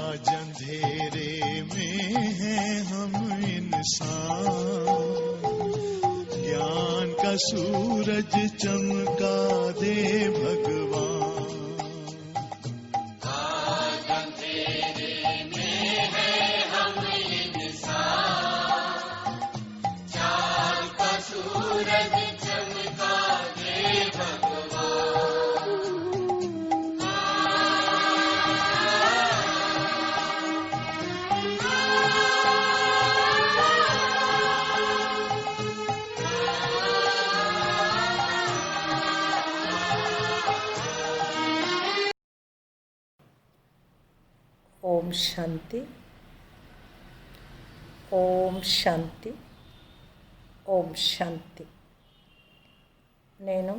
आज अंधेरे में हैं हम इंसान, ज्ञान का सूरज चमका दे भगवान। आज अंधेरे में हैं हम इंसान, ज्ञान का सूरज चमका दे भगवान। ఓం శాంతి, ఓం శాంతి, ఓం శాంతి. నేను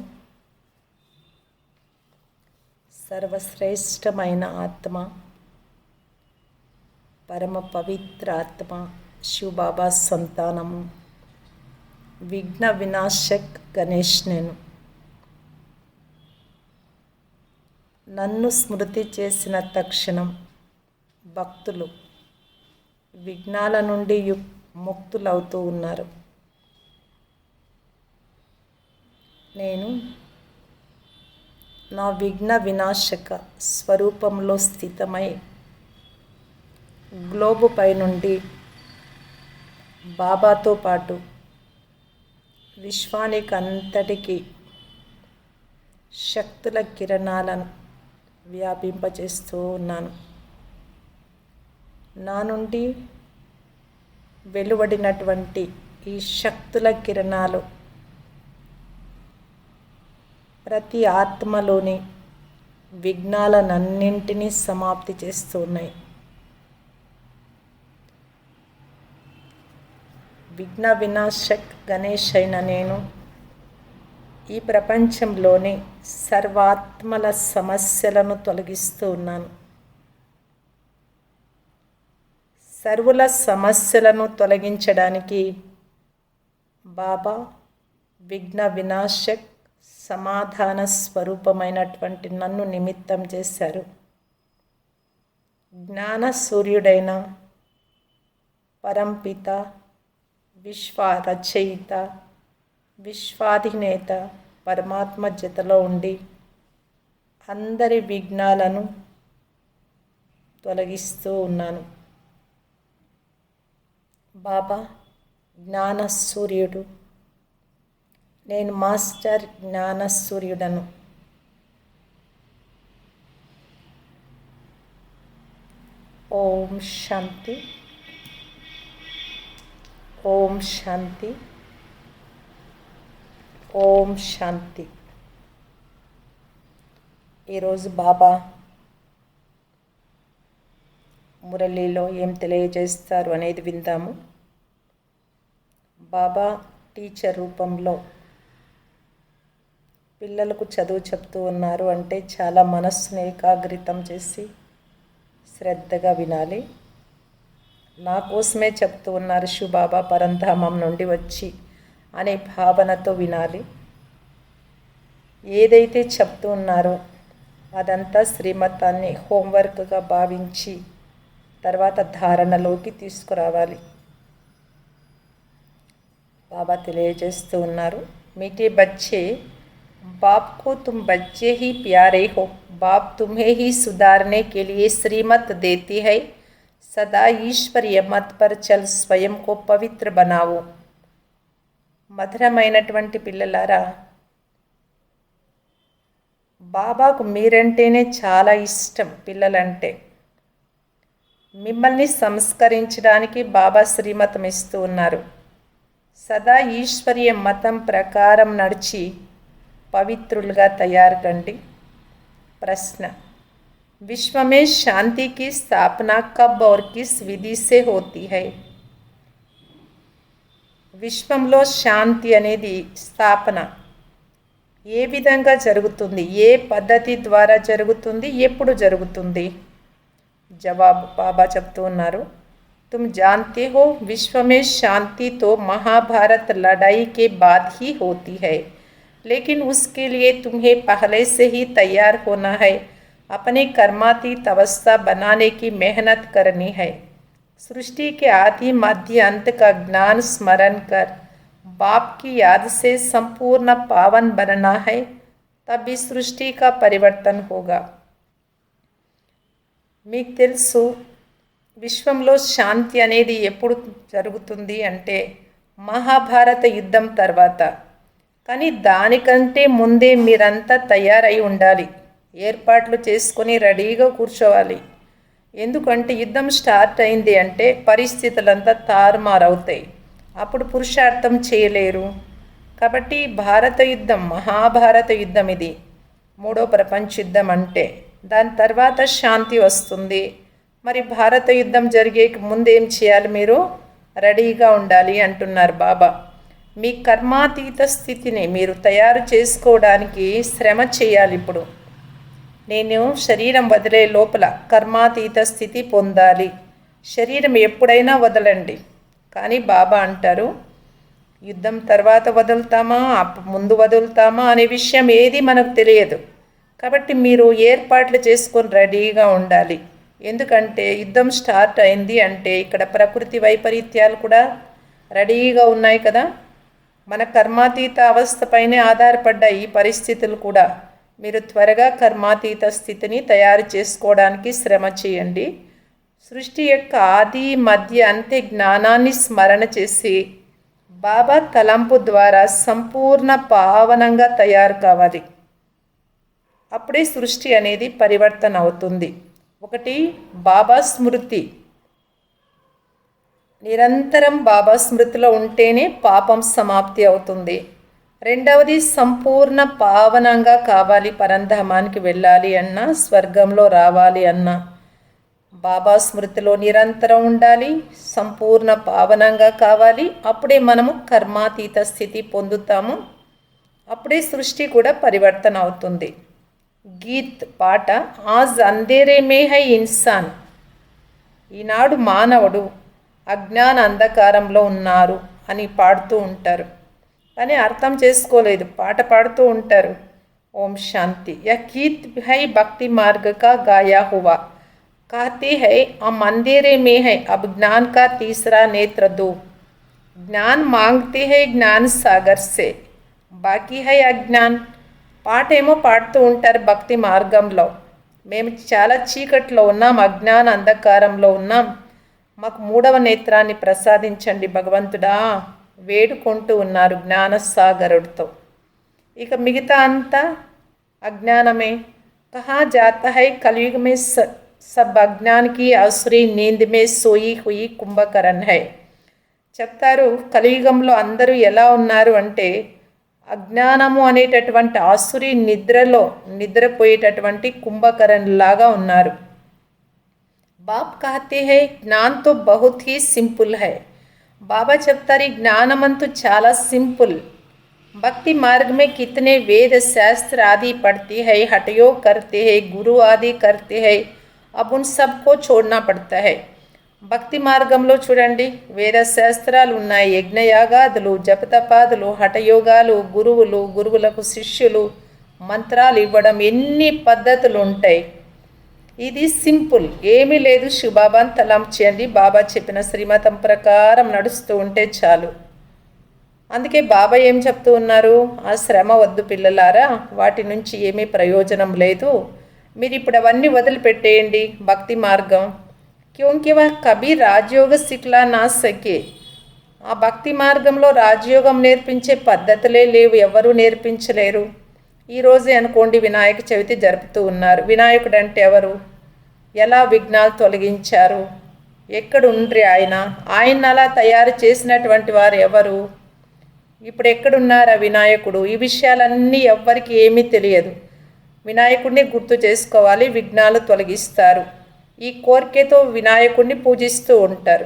సర్వశ్రేష్టమైన ఆత్మ, పరమ పవిత్ర ఆత్మ, శివబాబా సంతానము, విఘ్న వినాశక్ గణేష్. నేను నన్ను స్మృతి చేసిన తక్షణం భక్తులు విఘ్నాల నుండి ముక్తులవుతూ ఉన్నారు. నేను నా విఘ్న వినాశక స్వరూపంలో స్థితమై గ్లోబు పై నుండి బాబాతో పాటు విశ్వానికి అంతటికీ శక్తుల కిరణాలను వ్యాపింపచేస్తూ ఉన్నాను. నా నుండి వెలువడినటువంటి ఈ శక్తుల కిరణాలు ప్రతి ఆత్మలోని విఘ్నాలనన్నింటినీ సమాప్తి చేస్తూ ఉన్నాయి. విఘ్న వినాశక్ గణేష్ అయిన నేను ఈ ప్రపంచంలోని సర్వాత్మల సమస్యలను తొలగిస్తూ ఉన్నాను. సర్వుల సమస్యలను తొలగించడానికి బాబా విఘ్న వినాశక్ సమాధాన స్వరూపమైనటువంటి నన్ను నిమిత్తం చేశారు. జ్ఞాన సూర్యుడైన పరంపిత, విశ్వ రచయిత, విశ్వాధినేత పరమాత్మ జతలో ఉండి అందరి విఘ్నాలను తొలగిస్తూ ఉన్నాను. బాబా జ్ఞాన సూర్యుడు, నేను మాస్టర్ జ్ఞాన సూర్యుడను. ఓం శాంతి, ఓం శాంతి, ఓం శాంతి. ఈరోజు బాబా మురళీలో ఏం తెలియజేస్తారు అనేది విందాము. బాబా టీచర్ రూపంలో పిల్లలకు చదువు చెప్తూ ఉన్నారు అంటే చాలా మనస్సును ఏకాగ్రితం చేసి శ్రద్ధగా వినాలి. నా కోసమే చెప్తూ ఉన్నారు, శివబాబా పరంధామం నుండి వచ్చి అనే భావనతో వినాలి. ఏదైతే చెప్తూ ఉన్నారో అదంతా శ్రీమతాన్ని హోంవర్క్గా భావించి తర్వాత ధారణలోకి తీసుకురావాలి. బాబా తెలియజేస్తూ ఉన్నారు, మీఠే బచ్చే बाप को तुम बच्चे ही प्यारे हो, बाप तुम्हें ही सुधारने के लिए श्रीमत देती है, सदा ईश्वरीय मत पर चल, स्वयं को पवित्र बनाओ. మధురమైనటువంటి పిల్లలారా, బాబాకు మీరంటేనే చాలా ఇష్టం. పిల్లలంటే మిమ్మల్ని సంస్కరించడానికి బాబా శ్రీమతం ఇస్తూ ఉన్నారు. సదా ఈశ్వరీయ మతం ప్రకారం నడిచి పవిత్రులుగా తయారు కండి. ప్రశ్న, विश्व में शांति की स्थापना कब और किस विधि से होती है? విశ్వంలో శాంతి అనేది స్థాపన ఏ విధంగా జరుగుతుంది, ఏ పద్ధతి ద్వారా జరుగుతుంది, ఎప్పుడు జరుగుతుంది? జవాబు బాబా చెప్తూ ఉన్నారు, तुम जानते हो विश्व में शांति तो महाभारत लड़ाई के बाद ही होती है, लेकिन उसके लिए तुम्हें पहले से ही तैयार होना है. अपनी कर्मातीत अवस्था बनाने की मेहनत करनी है। सृष्टि के आदि मध्य अंत का ज्ञान स्मरण कर बाप की याद से संपूर्ण पावन बनना है, तभी सृष्टि का परिवर्तन होगा। మీకు తెలుసు విశ్వంలో శాంతి అనేది ఎప్పుడు జరుగుతుంది అంటే మహాభారత యుద్ధం తర్వాత. కానీ దానికంటే ముందే మీరంతా తయారై ఉండాలి, ఏర్పాట్లు చేసుకొని రెడీగా కూర్చోవాలి. ఎందుకంటే యుద్ధం స్టార్ట్ అయింది అంటే పరిస్థితులంతా తారుమారవుతాయి, అప్పుడు పురుషార్థం చేయలేరు. కాబట్టి భారత యుద్ధం, మహాభారత యుద్ధం ఇది, మూడో ప్రపంచ యుద్ధం అంటే. దాని తర్వాత శాంతి వస్తుంది. మరి భారత యుద్ధం జరిగే ముందు ఏం చేయాలి? మీరు రెడీగా ఉండాలి అంటున్నారు బాబా. మీ కర్మాతీత స్థితిని మీరు తయారు చేసుకోవడానికి శ్రమ చేయాలి. ఇప్పుడు నేను శరీరం వదిలే లోపల కర్మాతీత స్థితి పొందాలి. శరీరం ఎప్పుడైనా వదలండి. కానీ బాబా అంటారు, యుద్ధం తర్వాత వదులుతామా ముందు వదులుతామా అనే విషయం ఏది మనకు తెలియదు. కాబట్టి మీరు ఏర్పాట్లు చేసుకొని రెడీగా ఉండాలి. ఎందుకంటే యుద్ధం స్టార్ట్ అయింది అంటే ఇక్కడ ప్రకృతి వైపరీత్యాలు కూడా రెడీగా ఉన్నాయి కదా. మన కర్మాతీత అవస్థపైనే ఆధారపడ్డ ఈ పరిస్థితులు కూడా. మీరు త్వరగా కర్మాతీత స్థితిని తయారు చేసుకోవడానికి శ్రమ చేయండి. సృష్టి యొక్క ఆది మధ్య అంత్య జ్ఞానాన్ని స్మరణ చేసి బాబా తలంపు ద్వారా సంపూర్ణ పావనంగా తయారు కావాలి. అప్పుడే సృష్టి అనేది పరివర్తన అవుతుంది. ఒకటి, బాబా స్మృతి. నిరంతరం బాబా స్మృతిలో ఉంటేనే పాపం సమాప్తి అవుతుంది. రెండవది, సంపూర్ణ పావనంగా కావాలి. పరంధామానికి వెళ్ళాలి అన్నా, స్వర్గంలో రావాలి అన్నా బాబా స్మృతిలో నిరంతరం ఉండాలి, సంపూర్ణ పావనంగా కావాలి. అప్పుడే మనము కర్మాతీత స్థితి పొందుతాము. అప్పుడే సృష్టి కూడా పరివర్తన అవుతుంది. గీత్ పాట, ఆజ్ అంధేరే మే హై ఇన్సాన్. ఈనాడు మానవుడు అజ్ఞాన అంధకారంలో ఉన్నారు అని పాడుతూ ఉంటారు, కానీ అర్థం చేసుకోలేదు. పాట పాడుతూ ఉంటారు. ఓం శాంతి. యహ్ గీత్ హై భక్తి మార్గ కా గాయా హువా. कहते हैं हम अंधेरे में है, अब ज्ञान का तीसरा नेत्र दो. ज्ञान मांगते हैं ज्ञान सागर से, बाकी है अज्ञान. పాట ఏమో పాడుతూ ఉంటారు భక్తి మార్గంలో. మేము చాలా చీకట్లో ఉన్నాం, అజ్ఞాన అంధకారంలో ఉన్నాం, మాకు మూడవ నేత్రాన్ని ప్రసాదించండి భగవంతుడా వేడుకుంటూ ఉన్నారు జ్ఞానసాగరుడితో. ఇక మిగతా అంతా అజ్ఞానమే. కహా జాతా హై కలియుగ మే सब अज्ञान की आसुरी नींद में सोई हुई కుంభకరణ్ హై. చెప్తారు కలియుగంలో అందరూ ఎలా ఉన్నారు అంటే అజ్ఞానము అనేటటువంటి ఆసురి నిద్రలో నిద్రపోయేటటువంటి కుంభకరణ్ లాగా ఉన్నారు. బాప్ కహతే హై జ్ఞాన్ తో బహుత్ హీ సింపుల్ హై. బాబా చెప్తారు ఈ జ్ఞానమంతు చాలా సింపుల్. भक्ति मार्ग में कितने वेद शास्त्र आदि पढ़ते हैं, हठयोग करते हैं, गुरु आदि करते हैं, अब उन सबको छोड़ना पड़ता है. భక్తి మార్గంలో చూడండి, వేద శాస్త్రాలు ఉన్నాయి, యజ్ఞయాగాదులు, జపతపాదులు, హఠయోగాలు, గురువులు, గురువులకు శిష్యులు, మంత్రాలు ఇవ్వడం, ఎన్ని పద్ధతులు ఉంటాయి. ఇది సింపుల్, ఏమీ లేదు. శివబాబాను తలం చేయండి, బాబా చెప్పిన శ్రీమతం ప్రకారం నడుస్తూ ఉంటే చాలు. అందుకే బాబా ఏం చెప్తూ ఉన్నారు, ఆ శ్రమ వద్దు పిల్లలారా, వాటి నుంచి ఏమీ ప్రయోజనం లేదు, మీరు ఇప్పుడు అవన్నీ వదిలిపెట్టేయండి భక్తి మార్గం. క్యోంకి వా కభీ రాజయోగ సిక్లా నా సకే. ఆ భక్తి మార్గంలో రాజయోగం నేర్పించే పద్ధతులే లేవు, ఎవరూ నేర్పించలేరు. ఈరోజే అనుకోండి వినాయక చవితి జరుపుతూ ఉన్నారు. వినాయకుడు అంటే ఎవరు? ఎలా విఘ్నాలు తొలగించారు? ఎక్కడ ఉండ్రి ఆయన? ఆయన అలా తయారు చేసినటువంటి వారు ఎవరు? ఇప్పుడు ఎక్కడున్నారు ఆ వినాయకుడు? ఈ విషయాలన్నీ ఎవ్వరికి ఏమీ తెలియదు. వినాయకుడిని గుర్తు చేసుకోవాలి, విఘ్నాలు తొలగిస్తారు. ఈ కోరికతో వినాయకుడిని పూజిస్తూ ఉంటారు.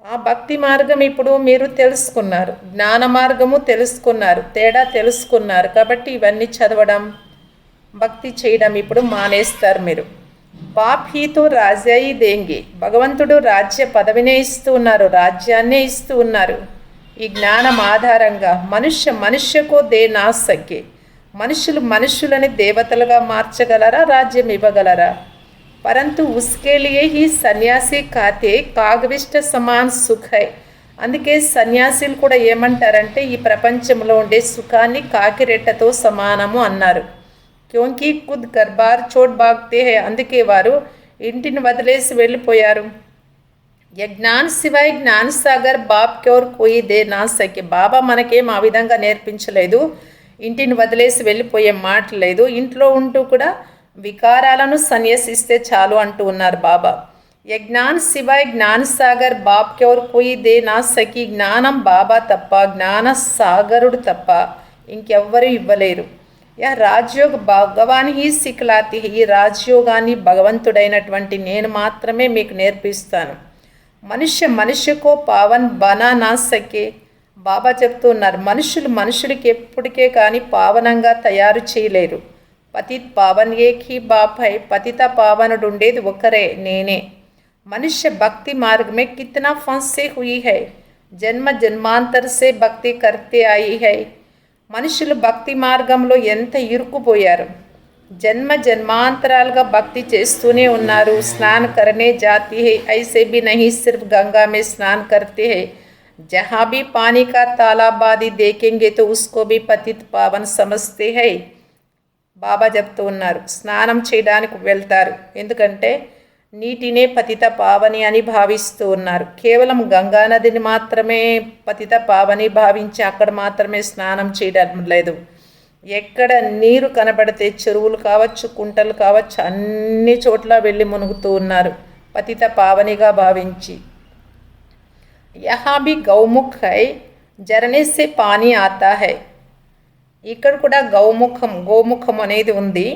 ఆ భక్తి మార్గం ఇప్పుడు మీరు తెలుసుకున్నారు, జ్ఞాన మార్గము తెలుసుకున్నారు, తేడా తెలుసుకున్నారు. కాబట్టి ఇవన్నీ చదవడం, భక్తి చేయడం ఇప్పుడు మానేస్తారు మీరు. బాప్ హీతో రాజ్యాయి దేంగే. భగవంతుడు రాజ్య పదవినే ఇస్తూ ఉన్నారు, రాజ్యాన్నే ఇస్తూ ఉన్నారు. ఈ జ్ఞానం ఆధారంగా మనుష్యకో దే నా సకే. మనుషులని దేవతలుగా మార్చగలరా, రాజ్యం ఇవ్వగలరా? పరంతు ఉస్కే లియే హీ సన్యాసి కాతే కాగవిష్ట సమాన్ సుఖ్ హై. అందుకే సన్యాసులు కూడా ఏమంటారంటే ఈ ప్రపంచంలో ఉండే సుఖాన్ని కాకిరెట్టతో సమానము అన్నారు. క్యోంకి ఖుద్ గర్బార్ చోట్ బాగ్తే హై. అందుకే వారు ఇంటిని వదిలేసి వెళ్ళిపోయారు. యజ్ఞాన్ శివాయ్ జ్ఞాన సాగర్ బాప్ క్యోర్ కోయి దే నా సకే. బాబా మనకేం ఆ విధంగా నేర్పించలేదు, ఇంటిని వదిలేసి వెళ్ళిపోయే మాట లేదు. ఇంట్లో ఉంటూ కూడా వికారాలను సన్యసిస్తే చాలు అంటూ ఉన్నారు బాబా. యజ్ఞాన్ శివాయ్ జ్ఞాన సాగర్ బాప్ క్యోర్ కోయి దే నా సకి. జ్ఞానం బాబా తప్ప, జ్ఞాన సాగరుడు తప్ప ఇంకెవ్వరూ ఇవ్వలేరు. Yeah Rajayoga Bhagavan he సిక్లాతి. ఈ రాజయోగాన్ని భగవంతుడైనటువంటి నేను మాత్రమే మీకు నేర్పిస్తాను. మనుష్యకో పావన్ బనా నా సకే. బాబా చెప్తున్నారు, మనుషులకి ఎప్పటికే కానీ పావనంగా తయారు చేయలేరు. పతిత్ పావన్ ఏక్ హీ బాప్ హై. పతిత పావనుడు ఉండేది ఒకరే, నేనే. మనుష్య భక్తి మార్గ మే కితనా ఫన్సే హుయి హై. జన్మ జన్మాంతర్ సే భక్తి కర్తే ఆయి హై. మనుషులు భక్తి మార్గంలో ఎంత ఇరుక్కుపోయారు, జన్మ జన్మాంతరాలుగా భక్తి చేస్తూనే ఉన్నారు. స్నాన్ కరనే జాతి హై, ఐసే భీ నహీ సిర్ఫ్ గంగా మే స్నాన్ కర్తే హై. జహా భీ పానీ కా తాలాబాది దేఖెంగే తో ఉస్కో భీ పతిత్ పావన్ సమస్తే హై. బాబా చెప్తూ ఉన్నారు, స్నానం చేయడానికి వెళ్తారు, ఎందుకంటే నీటినే పతిత పావని అని భావిస్తూ ఉన్నారు. కేవలం గంగా నదిని మాత్రమే పతిత పావని భావించి అక్కడ మాత్రమే స్నానం చేయడం లేదు. ఎక్కడ నీరు కనబడితే చెరువులు కావచ్చు, కుంటలు కావచ్చు, అన్ని చోట్ల వెళ్ళి మునుగుతూ ఉన్నారు పతిత పావనిగా భావించి. యహా భీ గౌముఖ్ హై, జరనే సే పానీ ఆతా హై. ఇక్కడ కూడా గోముఖం అనేది ఉంది.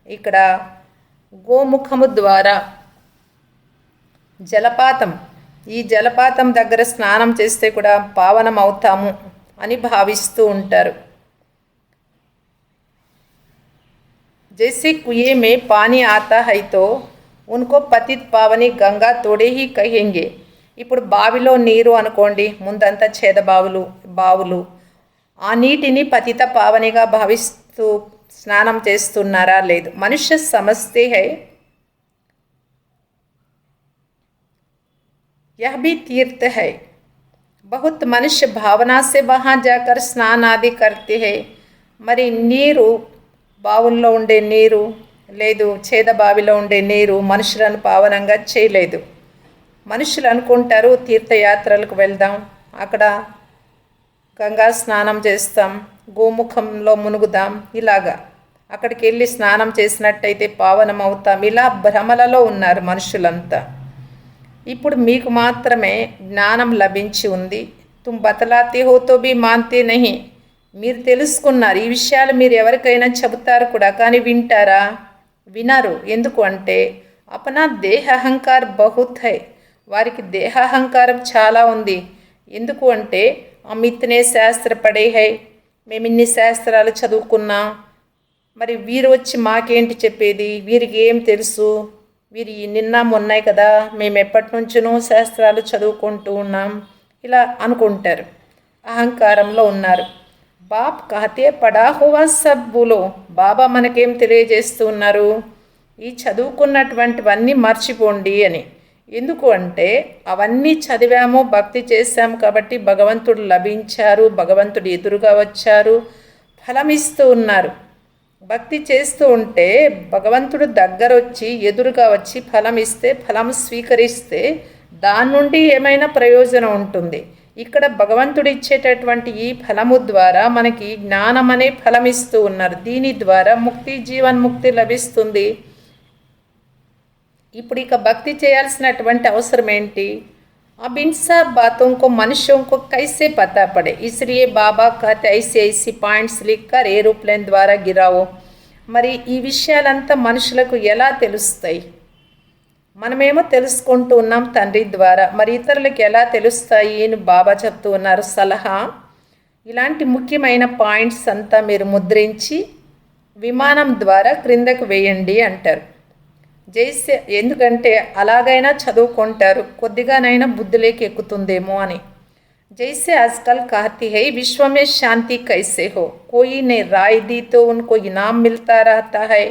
ఇక్కడ గోముఖము ద్వారా జలపాతం, ఈ జలపాతం దగ్గర స్నానం చేస్తే కూడా పావనం అవుతాము అని భావిస్తూ ఉంటారు. जैसे कुएं में पानी आता है तो उनको पतित पावनी गंगा तोड़े ही कहेंगे. ఇప్పుడు బావిలో నీరు అనుకోండి, ముందంతా చేద బావులు, ఆ నీటిని పతిత పావనిగా భావిస్తూ స్నానం చేస్తున్నారా? లేదు. మనుష్య సమస్తే హై, यह भी तीर्थ है. बहुत मनुष्य भावना से वहाँ जाकर स्नान आदि करते हैं. మరి నీరు, బావుల్లో ఉండే నీరు లేదు, చేద బావిలో ఉండే నీరు మనుషులను పావనంగా చేయలేదు. మనుషులు అనుకుంటారు తీర్థయాత్రలకు వెళ్దాం, అక్కడ గంగా స్నానం చేస్తాం, గోముఖంలో మునుగుదాం, ఇలాగా అక్కడికి వెళ్ళి స్నానం చేసినట్టయితే పావనం అవుతాం. ఇలా భ్రమలలో ఉన్నారు మనుషులంతా. ఇప్పుడు మీకు మాత్రమే జ్ఞానం లభించి ఉంది. తుమ్ బతలాతే హో తో భీ మాన్తే నహీ. మీరు తెలుసుకున్నారు ఈ విషయాలు, మీరు ఎవరికైనా చెబుతారు కూడా, కానీ వింటారా? వినరు. ఎందుకు అంటే అపనా దేహ అహంకార్ బహుత్ హై. వారికి దేహాహంకారం చాలా ఉంది. ఎందుకు అంటే हम इतने శాస్త్ర పడే హై, మేము ఇన్ని శాస్త్రాలు చదువుకున్నాం, మరి వీరు వచ్చి మాకేంటి చెప్పేది, వీరికి ఏం తెలుసు, వీరి నిన్న మొన్నాయి కదా, మేము ఎప్పటి నుంచినో శాస్త్రాలు చదువుకుంటూ ఉన్నాం, ఇలా అనుకుంటారు. అహంకారంలో ఉన్నారు. బాప్ కహతే పడా హువా సబ్ బోలో. బాబా మనకేం తెలియజేస్తూ ఉన్నారు, ఈ చదువుకున్నటువంటివన్నీ మర్చిపోండి అని. ఎందుకు అంటే అవన్నీ చదివాము, భక్తి చేశాము కాబట్టి భగవంతుడు లభించారు, భగవంతుడు ఎదురుగా వచ్చారు, ఫలం ఇస్తూ ఉన్నారు. భక్తి చేస్తూ ఉంటే భగవంతుడు దగ్గర వచ్చి ఎదురుగా వచ్చి ఫలం ఇస్తే, ఫలం స్వీకరిస్తే దాని నుండి ఏమైనా ప్రయోజనం ఉంటుంది. ఇక్కడ భగవంతుడు ఇచ్చేటటువంటి ఈ ఫలము ద్వారా మనకి జ్ఞానం అనే ఫలం ఇస్తూ ఉన్నారు. దీని ద్వారా ముక్తి, జీవన్ముక్తి లభిస్తుంది. ఇప్పుడు ఇక భక్తి చేయాల్సినటువంటి అవసరం ఏంటి? अब इन सब बातों को मनुष्यों को कैसे पता पड़े, इसलिए बाबा कहते ऐसे ऐसी పాయింట్స్ लिखकर ఏరోప్లేన్ ద్వారా గిరావో. మరి ఈ విషయాలంతా మనుషులకు ఎలా తెలుస్తాయి? మనమేమో తెలుసుకుంటూ ఉన్నాం తండ్రి ద్వారా, మరి ఇతరులకు ఎలా తెలుస్తాయి అని బాబా చెప్తూ ఉన్నారు సలహా. ఇలాంటి ముఖ్యమైన పాయింట్స్ అంతా మీరు ముద్రించి విమానం ద్వారా క్రిందకు వేయండి అంటారు. జైసే, ఎందుకంటే అలాగైనా చదువుకుంటారు, కొద్దిగానైనా బుద్ధిలోకి ఎక్కుతుందేమో అని. जैसे आजकल कहती है विश्व में शांति कैसे हो, कोई ने राय दी तो उनको इनाम मिलता रहता है।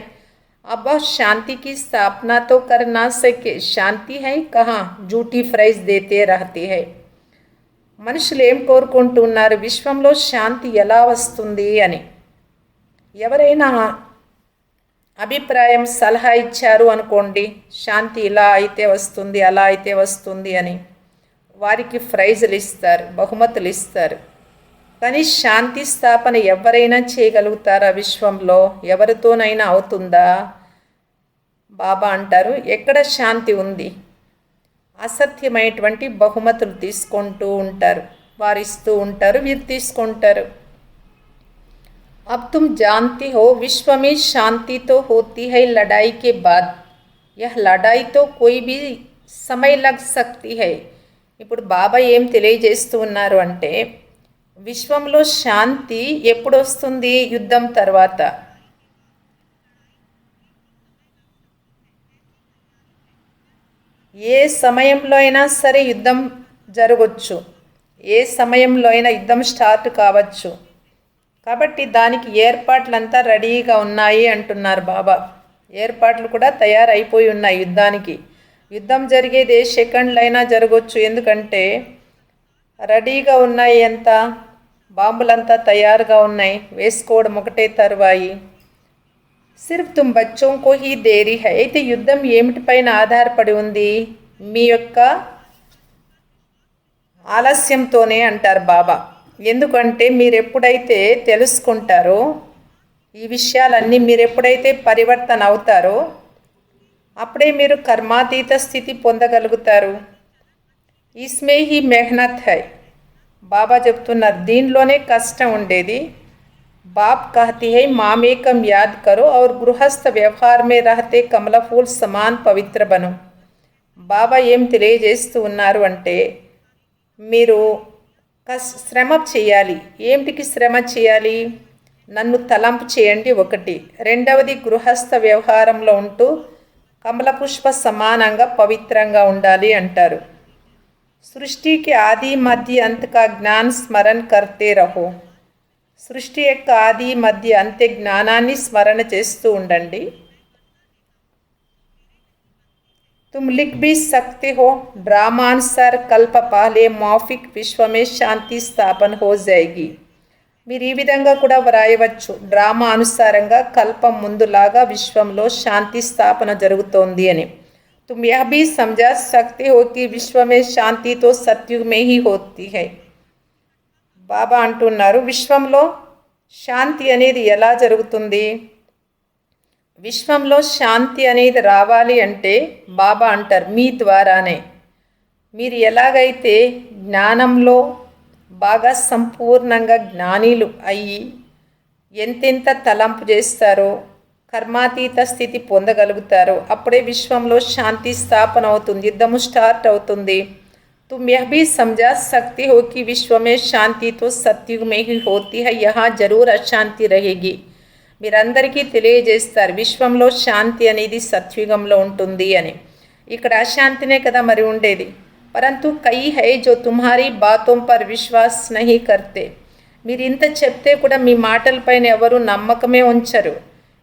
अब वह शांति की स्थापना तो कर ना सके, शाంతి है कहाँ, झूठी फ्राइज देते रहती है। మనుషులు ఏం కోరుకుంటున్నారు, విశ్వంలో శాంతి ఎలా వస్తుంది అని. ఎవరైనా అభిప్రాయం సలహా ఇచ్చారు అనుకోండి, శాంతి ఇలా అయితే వస్తుంది అలా అయితే వస్తుంది అని, వారికి ప్రైజులు ఇస్తారు, బహుమతులు ఇస్తారు. కానీ శాంతి స్థాపన ఎవరైనా చేయగలుగుతారా విశ్వంలో, ఎవరితోనైనా అవుతుందా? బాబా అంటారు ఎక్కడ శాంతి ఉంది, అసత్యమైనటువంటి బహుమతులు తీసుకుంటూ ఉంటారు, వారు ఇస్తూ ఉంటారు, వీరు తీసుకుంటారు. अब तुम जानती हो विश्व में शांति तो होती है लड़ाई के बाद, यह लड़ाई तो कोई भी समय लग सकती है. ఇప్పుడు బాబా ఏం తెలియజేస్తూ ఉన్నారు అంటే విశ్వంలో శాంతి ఎప్పుడు వస్తుంది, యుద్ధం తర్వాత. ఏ సమయంలో అయినా సరే యుద్ధం జరగవచ్చు, ఏ సమయంలో అయినా యుద్ధం స్టార్ట్ కావచ్చు. కాబట్టి దానికి ఏర్పాట్లంతా రెడీగా ఉన్నాయి అంటున్నారు బాబా. ఏర్పాట్లు కూడా తయారైపోయి ఉన్నాయి యుద్ధానికి. యుద్ధం జరిగేది ఏ సెకండ్లైనా జరగవచ్చు, ఎందుకంటే రెడీగా ఉన్నాయి, ఎంత బాంబులంతా తయారుగా ఉన్నాయి, వేసుకోవడం ఒకటే తరువాయి. సిర్ఫ్ తుమ్ బచ్చోం కో హీ దేరీ హై. అయితే యుద్ధం ఏమిటిపైన ఆధారపడి ఉంది, మీ యొక్క ఆలస్యంతోనే అంటారు బాబా. ఎందుకంటే మీరు ఎప్పుడైతే తెలుసుకుంటారో ఈ విషయాలన్నీ, మీరు ఎప్పుడైతే పరివర్తన అవుతారో అప్పుడే మీరు కర్మాతీత స్థితి పొందగలుగుతారు. ఇస్మే హీ మెహనత్ హై. బాబా చెప్తున్నారు దీనిలోనే కష్టం ఉండేది. బాప్ कहती है मामेकम याद करो और गृहस्थ व्यवहार में रहते कमला फूल समान पवित्र बनो. బాబా ఏం తెలియజేస్తూ ఉన్నారు అంటే మీరు శ్రమ చేయాలి. ఏమిటికి శ్రమ చేయాలి, నన్ను తలంపు చేయండి ఒకటి, రెండవది గృహస్థ వ్యవహారంలో ఉంటూ కమల పుష్ప సమానంగా పవిత్రంగా ఉండాలి అంటారు. సృష్టికి ఆది మధ్య అంత కా జ్ఞాన్ స్మరణ కర్తే రహో. సృష్టి యొక్క ఆది మధ్య అంత్య జ్ఞానాన్ని స్మరణ చేస్తూ ఉండండి. तुम लिख भी सकते हो ड्रामानुसार कल्प पहले मौफिक विश्व में शांति स्थापन हो जाएगी. మీరు ఈ విధంగా కూడా వ్రాయవచ్చు, డ్రామా అనుసారంగా కల్పం ముందులాగా విశ్వంలో శాంతి స్థాపన జరుగుతోంది అని. तुम यह भी समझा सकते हो कि विश्व में शांति तो सतयुग में ही होती है. బాబా అంటున్నారు విశ్వంలో శాంతి అనేది ఎలా జరుగుతుంది, విశ్వంలో శాంతి అనేది రావాలి అంటే బాబా అంటారు మీ ద్వారానే. మీరు ఎలాగైతే జ్ఞానంలో బాగా సంపూర్ణంగా జ్ఞానీలు అయ్యి ఎంతెంత తలంపు చేస్తారో, కర్మాతీత స్థితి పొందగలుగుతారో అప్పుడే విశ్వంలో శాంతి స్థాపన అవుతుంది, యుద్ధము స్టార్ట్ అవుతుంది. तुम यह भी समझा सकते हो कि विश्व में शांति तो सतयुग में ही होती है, यहाँ जरूर अशांति रहेगी. మీరందరికీ తెలియజేస్తారు విశ్వంలో శాంతి అనేది సత్యుగంలో ఉంటుంది అని. ఇక్కడ అశాంతినే కదా మరి ఉండేది. పరంతు కై హై జో తుమ్హారీ బాతోం పర్ విశ్వాస్ నహీ కర్తే. మీరు ఇంత చెప్తే కూడా మీ మాటలపైన ఎవరు నమ్మకమే ఉంచరు.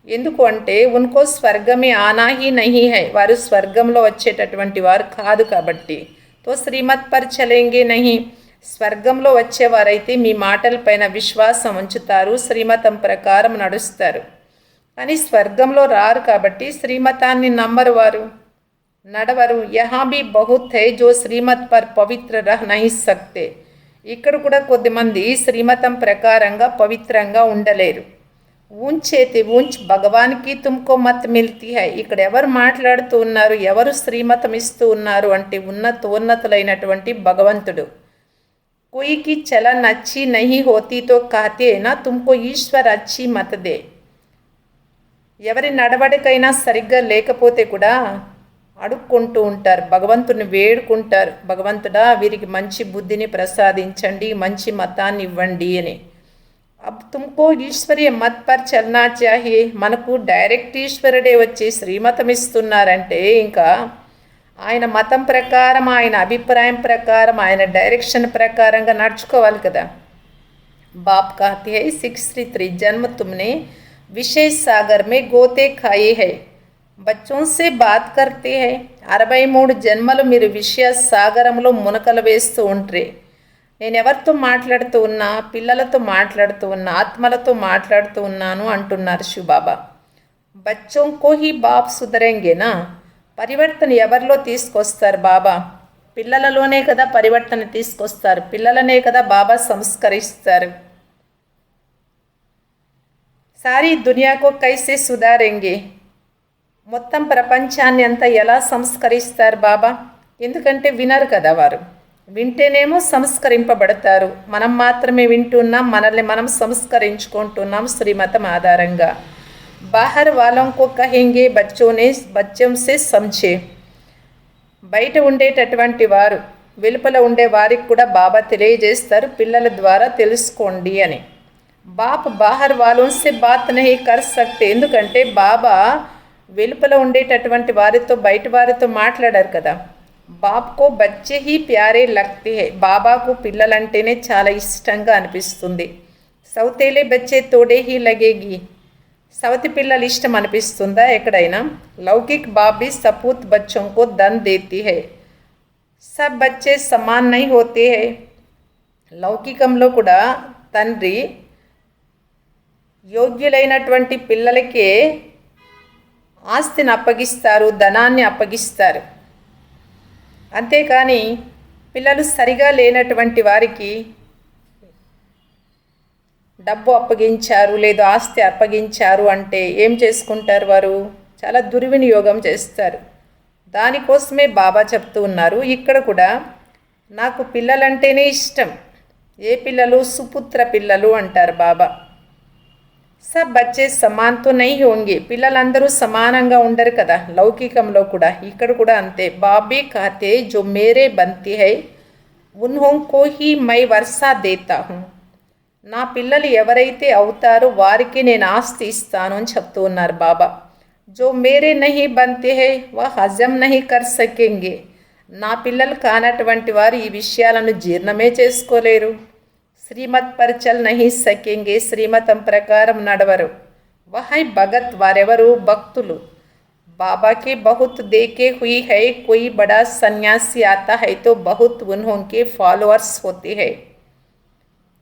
ఎందుకు అంటే ఉన్కో స్వర్గమే ఆనా హీ నహీ హై, వారు స్వర్గంలో వచ్చేటటువంటి వారు కాదు కాబట్టి. తో శ్రీమత్ పర్ చలేంగే నహీ, స్వర్గంలో వచ్చేవారైతే మీ మాటలపైన విశ్వాసం ఉంచుతారు, శ్రీమతం ప్రకారం నడుస్తారు. కానీ స్వర్గంలో రారు కాబట్టి శ్రీమతాన్ని నమ్మరు, వారు నడవరు. యహా భీ బహుత్ హై జో శ్రీమత్ పర్ పవిత్ర రహ్ నహీ సక్తే. ఇక్కడ కూడా కొద్దిమంది శ్రీమతం ప్రకారంగా పవిత్రంగా ఉండలేరు. ఊంచేతి ఊంచ్ భగవాన్కి తుమ్కో మత్ మిల్తీ హై. ఇక్కడ ఎవరు మాట్లాడుతూ ఉన్నారు, ఎవరు శ్రీమతం ఇస్తూ ఉన్నారు అంటే ఉన్నతులైనటువంటి భగవంతుడు. कोई की चलन अच्छी नहीं होती तो कहते हैं ना तुमको ईश्वर अच्छी मत दे. ఎవరి నడవడికైనా సరిగ్గా లేకపోతే కూడా అడుక్కుంటూ ఉంటారు, భగవంతుని వేడుకుంటారు, భగవంతుడా వీరికి మంచి బుద్ధిని ప్రసాదించండి, మంచి మతాన్ని ఇవ్వండి అని. అబ్ తుమ్కో ఈశ్వరీయ మత్ పర్ చల్నా చాహియే. మనకు డైరెక్ట్ ఈశ్వరుడే వచ్చి శ్రీమతం ఇస్తున్నారంటే ఇంకా ఆయన మతం ప్రకారం, ఆయన అభిప్రాయం ప్రకారం, ఆయన డైరెక్షన్ ప్రకారంగా నడుచుకోవాలి కదా. బాప్ कहते हैं 633 जन्म तुमने विषय सागर में गोते खाए है, बच्चों से बात करते हैं. 63 జన్మలు మీరు విషయ సాగరంలో మునకలు వేస్తూ ఉంటే, నేను ఎవరితో మాట్లాడుతూ ఉన్నా, పిల్లలతో మాట్లాడుతూ ఉన్నా, ఆత్మలతో మాట్లాడుతూ ఉన్నాను అంటున్నారు శివబాబా. బచ్చోं को ही बाप सुधरेंगेనా, పరివర్తన ఎవరిలో తీసుకొస్తారు బాబా? పిల్లలలోనే కదా పరివర్తన తీసుకొస్తారు, పిల్లలనే కదా బాబా సంస్కరిస్తారు. సారీ దునియాకో కైసే సుధారెంగే, మొత్తం ప్రపంచాన్ని అంతా ఎలా సంస్కరిస్తారు బాబా? ఎందుకంటే వినరు కదా వారు. వింటేనేమో సంస్కరింపబడతారు. మనం మాత్రమే వింటున్నాం, మనల్ని మనం సంస్కరించుకుంటున్నాం శ్రీమతం ఆధారంగా. బాహర్ వాలంకో కహెంగే బచ్చోం సే సమझे, బయట ఉండేటటువంటి వారు, వెలుపల ఉండే వారికి కూడా బాబా తెలియజేస్తారు, పిల్లల ద్వారా తెలుసుకోండి అని. బాప్ బాహర్ వాలోం సే బాత్ నహీ కర్ సక్తే, ఎందుకంటే బాబా వెలుపల ఉండేటటువంటి వారితో, బయట వారితో మాట్లాడారు కదా. బాప్కో బచ్చే హీ ప్యారే లగ్తే హై, బాబాకు పిల్లలంటేనే చాలా ఇష్టంగా అనిపిస్తుంది. సౌతేలే బచ్చే తోడే హీ లగేగి, సవతి పిల్లలు ఇష్టం అనిపిస్తుందా ఎక్కడైనా? లౌకిక్ బాబీ సపూత్ బచ్చోं को दन देती है, सब बच्चे समान नहीं होते हैं. లౌకికంలో కూడా తండ్రి యోగ్యులైనటువంటి పిల్లలకే ఆస్తిని అప్పగిస్తారు, ధనాన్ని అప్పగిస్తారు. అంతేకాని పిల్లలు సరిగా లేనటువంటి వారికి డబ్బు అప్పగించారు, లేదు ఆస్తి అప్పగించారు అంటే ఏం చేసుకుంటారు వారు? చాలా దుర్వినియోగం చేస్తారు. దానికోసమే బాబా చెప్తూ ఉన్నారు ఇక్కడ కూడా, నాకు పిల్లలంటేనే ఇష్టం. ఏ పిల్లలు? సుపుత్ర పిల్లలు అంటారు బాబా. సబ్ బచ్చే సమాన్తో నహీ హోంగే, పిల్లలందరూ సమానంగా ఉండరు కదా లౌకికంలో కూడా, ఇక్కడ కూడా అంతే. బాబీ कहते जो मेरे बनती है उन्हों को ही मैं वर्षा देता हूँ, నా పిల్లలు ఎవరైతే అవుతారో వారికి నేను ఆస్తి ఇస్తాను అని చెప్తూ ఉన్నారు బాబా. జో మేరే నహీ బంతే హై వా హజం నహీ కర్ సకేంగే, నా పిల్లలు కానటువంటి వారు ఈ విషయాలను జీర్ణమే చేసుకోలేరు. శ్రీమత్ పర్ చల్ నహీ సకేంగే, శ్రీమతం ప్రకారం నడవరు. వహై భగత్, వారెవరు? భక్తులు. బాబాకి బహుత్ దేకే హుయి హై, కోయి బడా సన్యాసి ఆతా హై తో బహుత్ ఉన్హోంకే ఫాలోవర్స్ హోతే హై.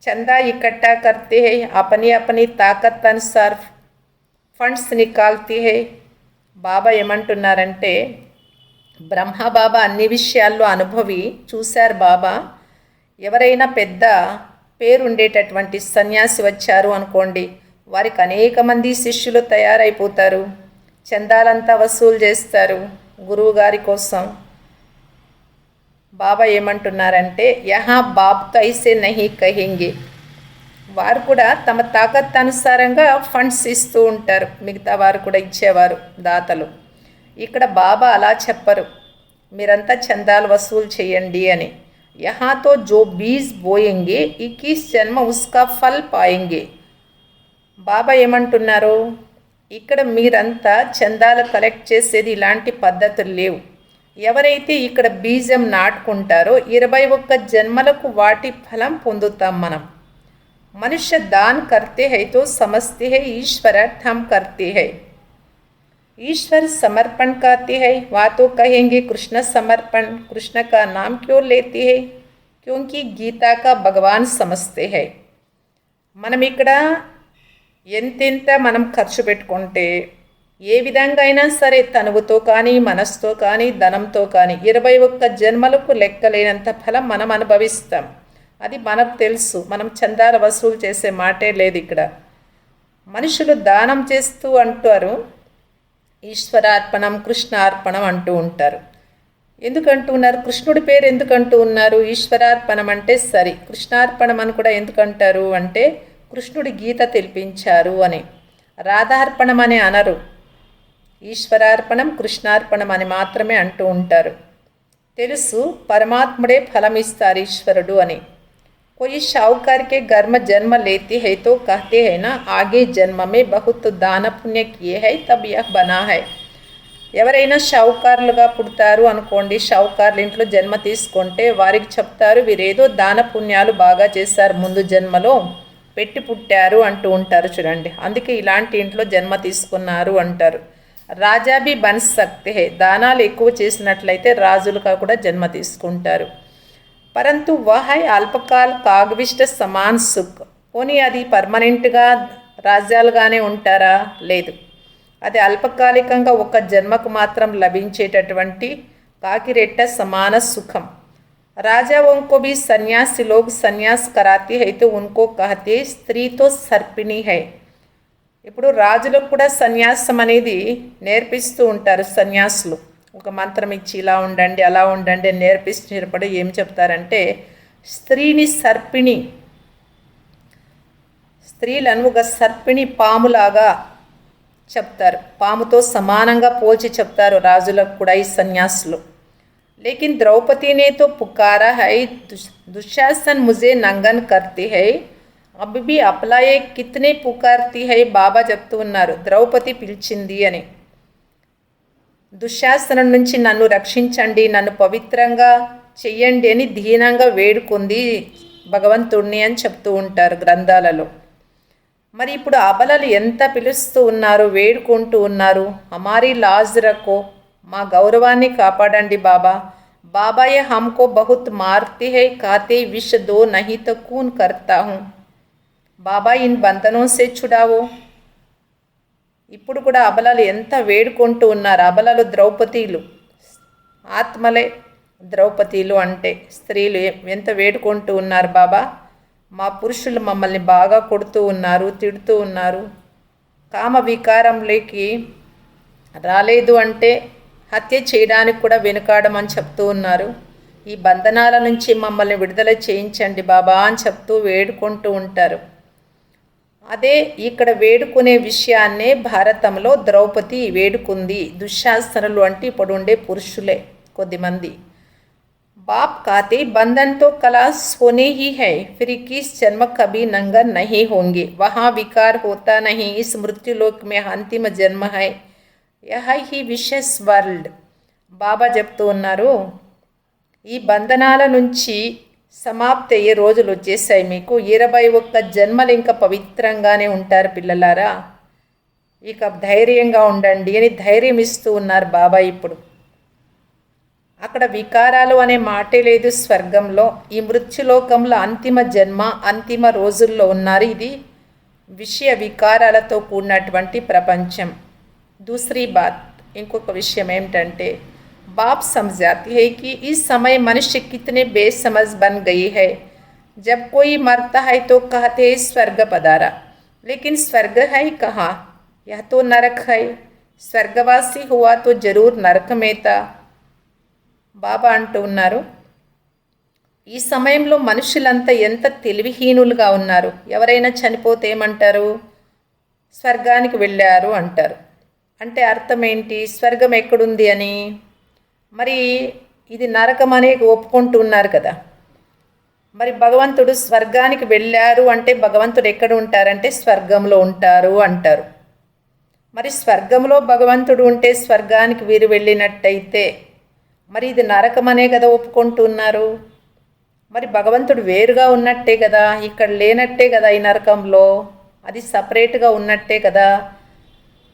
चंदा इकट्ठा करते हैं, अपनी अपनी ताकत अनुसार ఫండ్స్ నికాల్తీ హై. బాబా ఏమంటున్నారంటే, బ్రహ్మ బాబా అన్ని విషయాల్లో అనుభవి చూశారు బాబా. ఎవరైనా పెద్ద పేరుండేటటువంటి సన్యాసి వచ్చారు అనుకోండి, వారికి అనేక మంది శిష్యులు తయారైపోతారు, చందాలంతా వసూలు చేస్తారు గురువు గారి కోసం. బాబా ఏమంటున్నారంటే, యహా బాప్ కైసే నహీ కహెంగే, వారు కూడా తమ తాకత్ అనుసారంగా ఫండ్స్ ఇస్తూ ఉంటారు, మిగతా వారు కూడా ఇచ్చేవారు దాతలు. ఇక్కడ బాబా అలా చెప్పరు, మీరంతా చందాలు వసూలు చేయండి అని. యహాతో జో బీజ్ బోయేంగే 21 జన్మ ఉస్కా ఫల్ పాయేంగే. బాబా ఏమంటున్నారు, ఇక్కడ మీరంతా చందాలు కలెక్ట్ చేసేది ఇలాంటి పద్ధతులు లేవు. ఎవరైతే ఇక్కడ బీజం నాటుకుంటారో 21 జన్మలకు వాటి ఫలం పొందుతాం మనం. మనుష్య దాన్ కర్తే హై తో సమజ్తే హై ఈశ్వర ఠమ్ కర్తే హై. ईश्वर समर्पण कहते हैं, वह तो कहेंगे कृष्ण समर्पण. कृष्ण का नाम क्यों लेती है? क्योंकि गीता का भगवान समझते हैं. మనం ఇక్కడ ఎంతెంత మనం ఖర్చు పెట్టుకుంటే, ఏ విధంగా అయినా సరే తనువుతో కానీ, మనస్సుతో కానీ, ధనంతో కానీ 21 జన్మలకు లెక్కలేనంత ఫలం మనం అనుభవిస్తాం. అది మనకు తెలుసు. మనం చందాల వసూలు చేసే మాటే లేదు ఇక్కడ. మనుషులు దానం చేస్తూ అంటారు ఈశ్వరార్పణం, కృష్ణార్పణం అంటూ ఉంటారు. ఎందుకంటూ ఉన్నారు? కృష్ణుడి పేరు ఎందుకంటూ ఉన్నారు? ఈశ్వరార్పణం అంటే సరి, కృష్ణార్పణం అని కూడా ఎందుకంటారు అంటే కృష్ణుడి గీత తెలిపించారు అని. రాధార్పణం అని అనరు, ఈశ్వరార్పణం, కృష్ణార్పణం అని మాత్రమే అంటూ ఉంటారు. తెలుసు పరమాత్ముడే ఫలమిస్తారు ఈశ్వరుడు అని. कोई शाहूकार के घर में जन्म लेती है तो कहते हैं ना, आगे जन्म में बहुत दान पुण्य किए है तब यह बना है. ఎవరైనా షావుకారులుగా పుడతారు అనుకోండి, షావుకారుల ఇంట్లో జన్మ తీసుకుంటే వారికి చెప్తారు వీరేదో దాన పుణ్యాలు బాగా చేశారు ముందు జన్మలో, పెట్టి పుట్టారు అంటూ ఉంటారు చూడండి. అందుకే ఇలాంటి ఇంట్లో జన్మ తీసుకున్నారు అంటారు. రాజా బి బన్ సక్తే హై, దానాలు ఎక్కువ చేసినట్లయితే రాజులుగా కూడా జన్మ తీసుకుంటారు. పరంతు వహ అల్పకాల్ కాగవిష్ట సమాన్ సుఖ్, పోనీ అది పర్మనెంట్గా రాజ్యాలుగానే ఉంటారా? లేదు, అది అల్పకాలికంగా ఒక జన్మకు మాత్రం లభించేటటువంటి కాకిరెట్ట సమాన సుఖం. राजाओं को भी सन्यासी लोग सन्यास कराते हैं तो उनको कहते स्त्री तो सर्पिणी है. ఇప్పుడు రాజులకు కూడా సన్యాసం అనేది నేర్పిస్తూ ఉంటారు సన్యాసులు. ఒక మంత్రం ఇచ్చి ఇలా ఉండండి అలా ఉండండి అని నేర్పించేటప్పుడు ఏం చెప్తారంటే స్త్రీని సర్పిణి, స్త్రీలను ఒక సర్పిణి పాములాగా చెప్తారు, పాముతో సమానంగా పోల్చి చెప్తారు రాజులకు కూడా ఈ సన్యాసులు. लेकिन द्रौपदी ने तो पुकारा है दुशासन मुझे नंगन करती है, अब भी अपलाये कितने पुकारती है బాబా చెప్తూ ఉన్నారు ద్రౌపది పిలిచింది అని. దుశ్శాసనం నుంచి నన్ను రక్షించండి, నన్ను పవిత్రంగా చెయ్యండి అని దీనంగా వేడుకుంది భగవంతుణ్ణి అని చెప్తూ ఉంటారు గ్రంథాలలో. మరి ఇప్పుడు అబలలు ఎంత పిలుస్తూ ఉన్నారు, వేడుకుంటూ ఉన్నారు, హమారీ లాజ్ రఖో, మా గౌరవాన్ని కాపాడండి బాబా. బాబా ఏ హమ్కో బహుత్ మార్తే హై కాతే విష్ దో నహీ తో కూన్ కర్తా హూँ, బాబా ఇన్ బంధనో సే చుడావో. ఇప్పుడు కూడా అబలలు ఎంత వేడుకుంటూ ఉన్నారు. అబలలు ద్రౌపదీలు, ఆత్మలే ద్రౌపదీలు అంటే స్త్రీలు ఎంత వేడుకుంటూ ఉన్నారు, బాబా మా పురుషులు మమ్మల్ని బాగా కొడుతూ ఉన్నారు, తిడుతూ ఉన్నారు, కామ వికారంలోకి రాలేదు అంటే హత్య చేయడానికి కూడా వెనుకాడమని చెప్తూ ఉన్నారు. ఈ బంధనాల నుంచి మమ్మల్ని విడుదల చేయించండి బాబా అని చెప్తూ వేడుకుంటూ ఉంటారు. అదే ఇక్కడ వేడుకునే విషయాన్నే భారతంలో ద్రౌపది వేడుకుంది. దుశ్శాసనులు అంటే ఇప్పుడు ఉండే పురుషులే కొద్దిమంది. बाप कहते बंधन तो कलास होने ही है, फिर 21 जन्म कभी नंगा नहीं होंगे, वहाँ विकार होता नहीं, इस मृत्युलोक में अंतिम जन्म है, यह ही विशेष वर्ल्ड. బాబా చెప్తూ ఉన్నారు ఈ బంధనాల నుంచి సమాప్తి అయ్యే రోజులు వచ్చేసాయి, మీకు 21 జన్మలు ఇంకా పవిత్రంగానే ఉంటారు పిల్లలారా, ఇక ధైర్యంగా ఉండండి అని ధైర్యం ఇస్తూ ఉన్నారు బాబా. ఇప్పుడు అక్కడ వికారాలు అనే మాటే లేదు స్వర్గంలో. ఈ మృత్యులోకంలో అంతిమ జన్మ అంతిమ రోజుల్లో ఉన్నారు. ఇది విషయ వికారాలతో కూడినటువంటి ప్రపంచం. దూసరీ బాత్, ఇంకొక విషయం ఏమిటంటే बाप समझाती है कि इस समय मनुष्य कितने बेसमझ बन गई है. जब कोई मरता है तो कहते हैं स्वर्ग पधारा, लेकिन स्वर्ग है कहाँ, यह तो नरक है, स्वर्गवासी हुआ तो जरूर नरक में था. బాబా అంటూ ఉన్నారు ఈ సమయంలో మనుషులంతా ఎంత తెలివిహీనులుగా ఉన్నారు. ఎవరైనా చనిపోతే ఏమంటారు, స్వర్గానికి వెళ్ళారు అంటారు. అంటే అర్థం ఏంటి, స్వర్గం ఎక్కడుంది అని. మరి ఇది నరకం అనే ఒప్పుకుంటూ ఉన్నారు కదా. మరి భగవంతుడు స్వర్గానికి వెళ్ళారు అంటే భగవంతుడు ఎక్కడ ఉంటారంటే స్వర్గంలో ఉంటారు అంటారు. మరి స్వర్గంలో భగవంతుడు ఉంటే స్వర్గానికి వీరు వెళ్ళినట్టయితే మరి ఇది నరకమనే కదా ఒప్పుకుంటూ ఉన్నారు. మరి భగవంతుడు వేరుగా ఉన్నట్టే కదా, ఇక్కడ లేనట్టే కదా ఈ నరకంలో, అది సపరేట్గా ఉన్నట్టే కదా.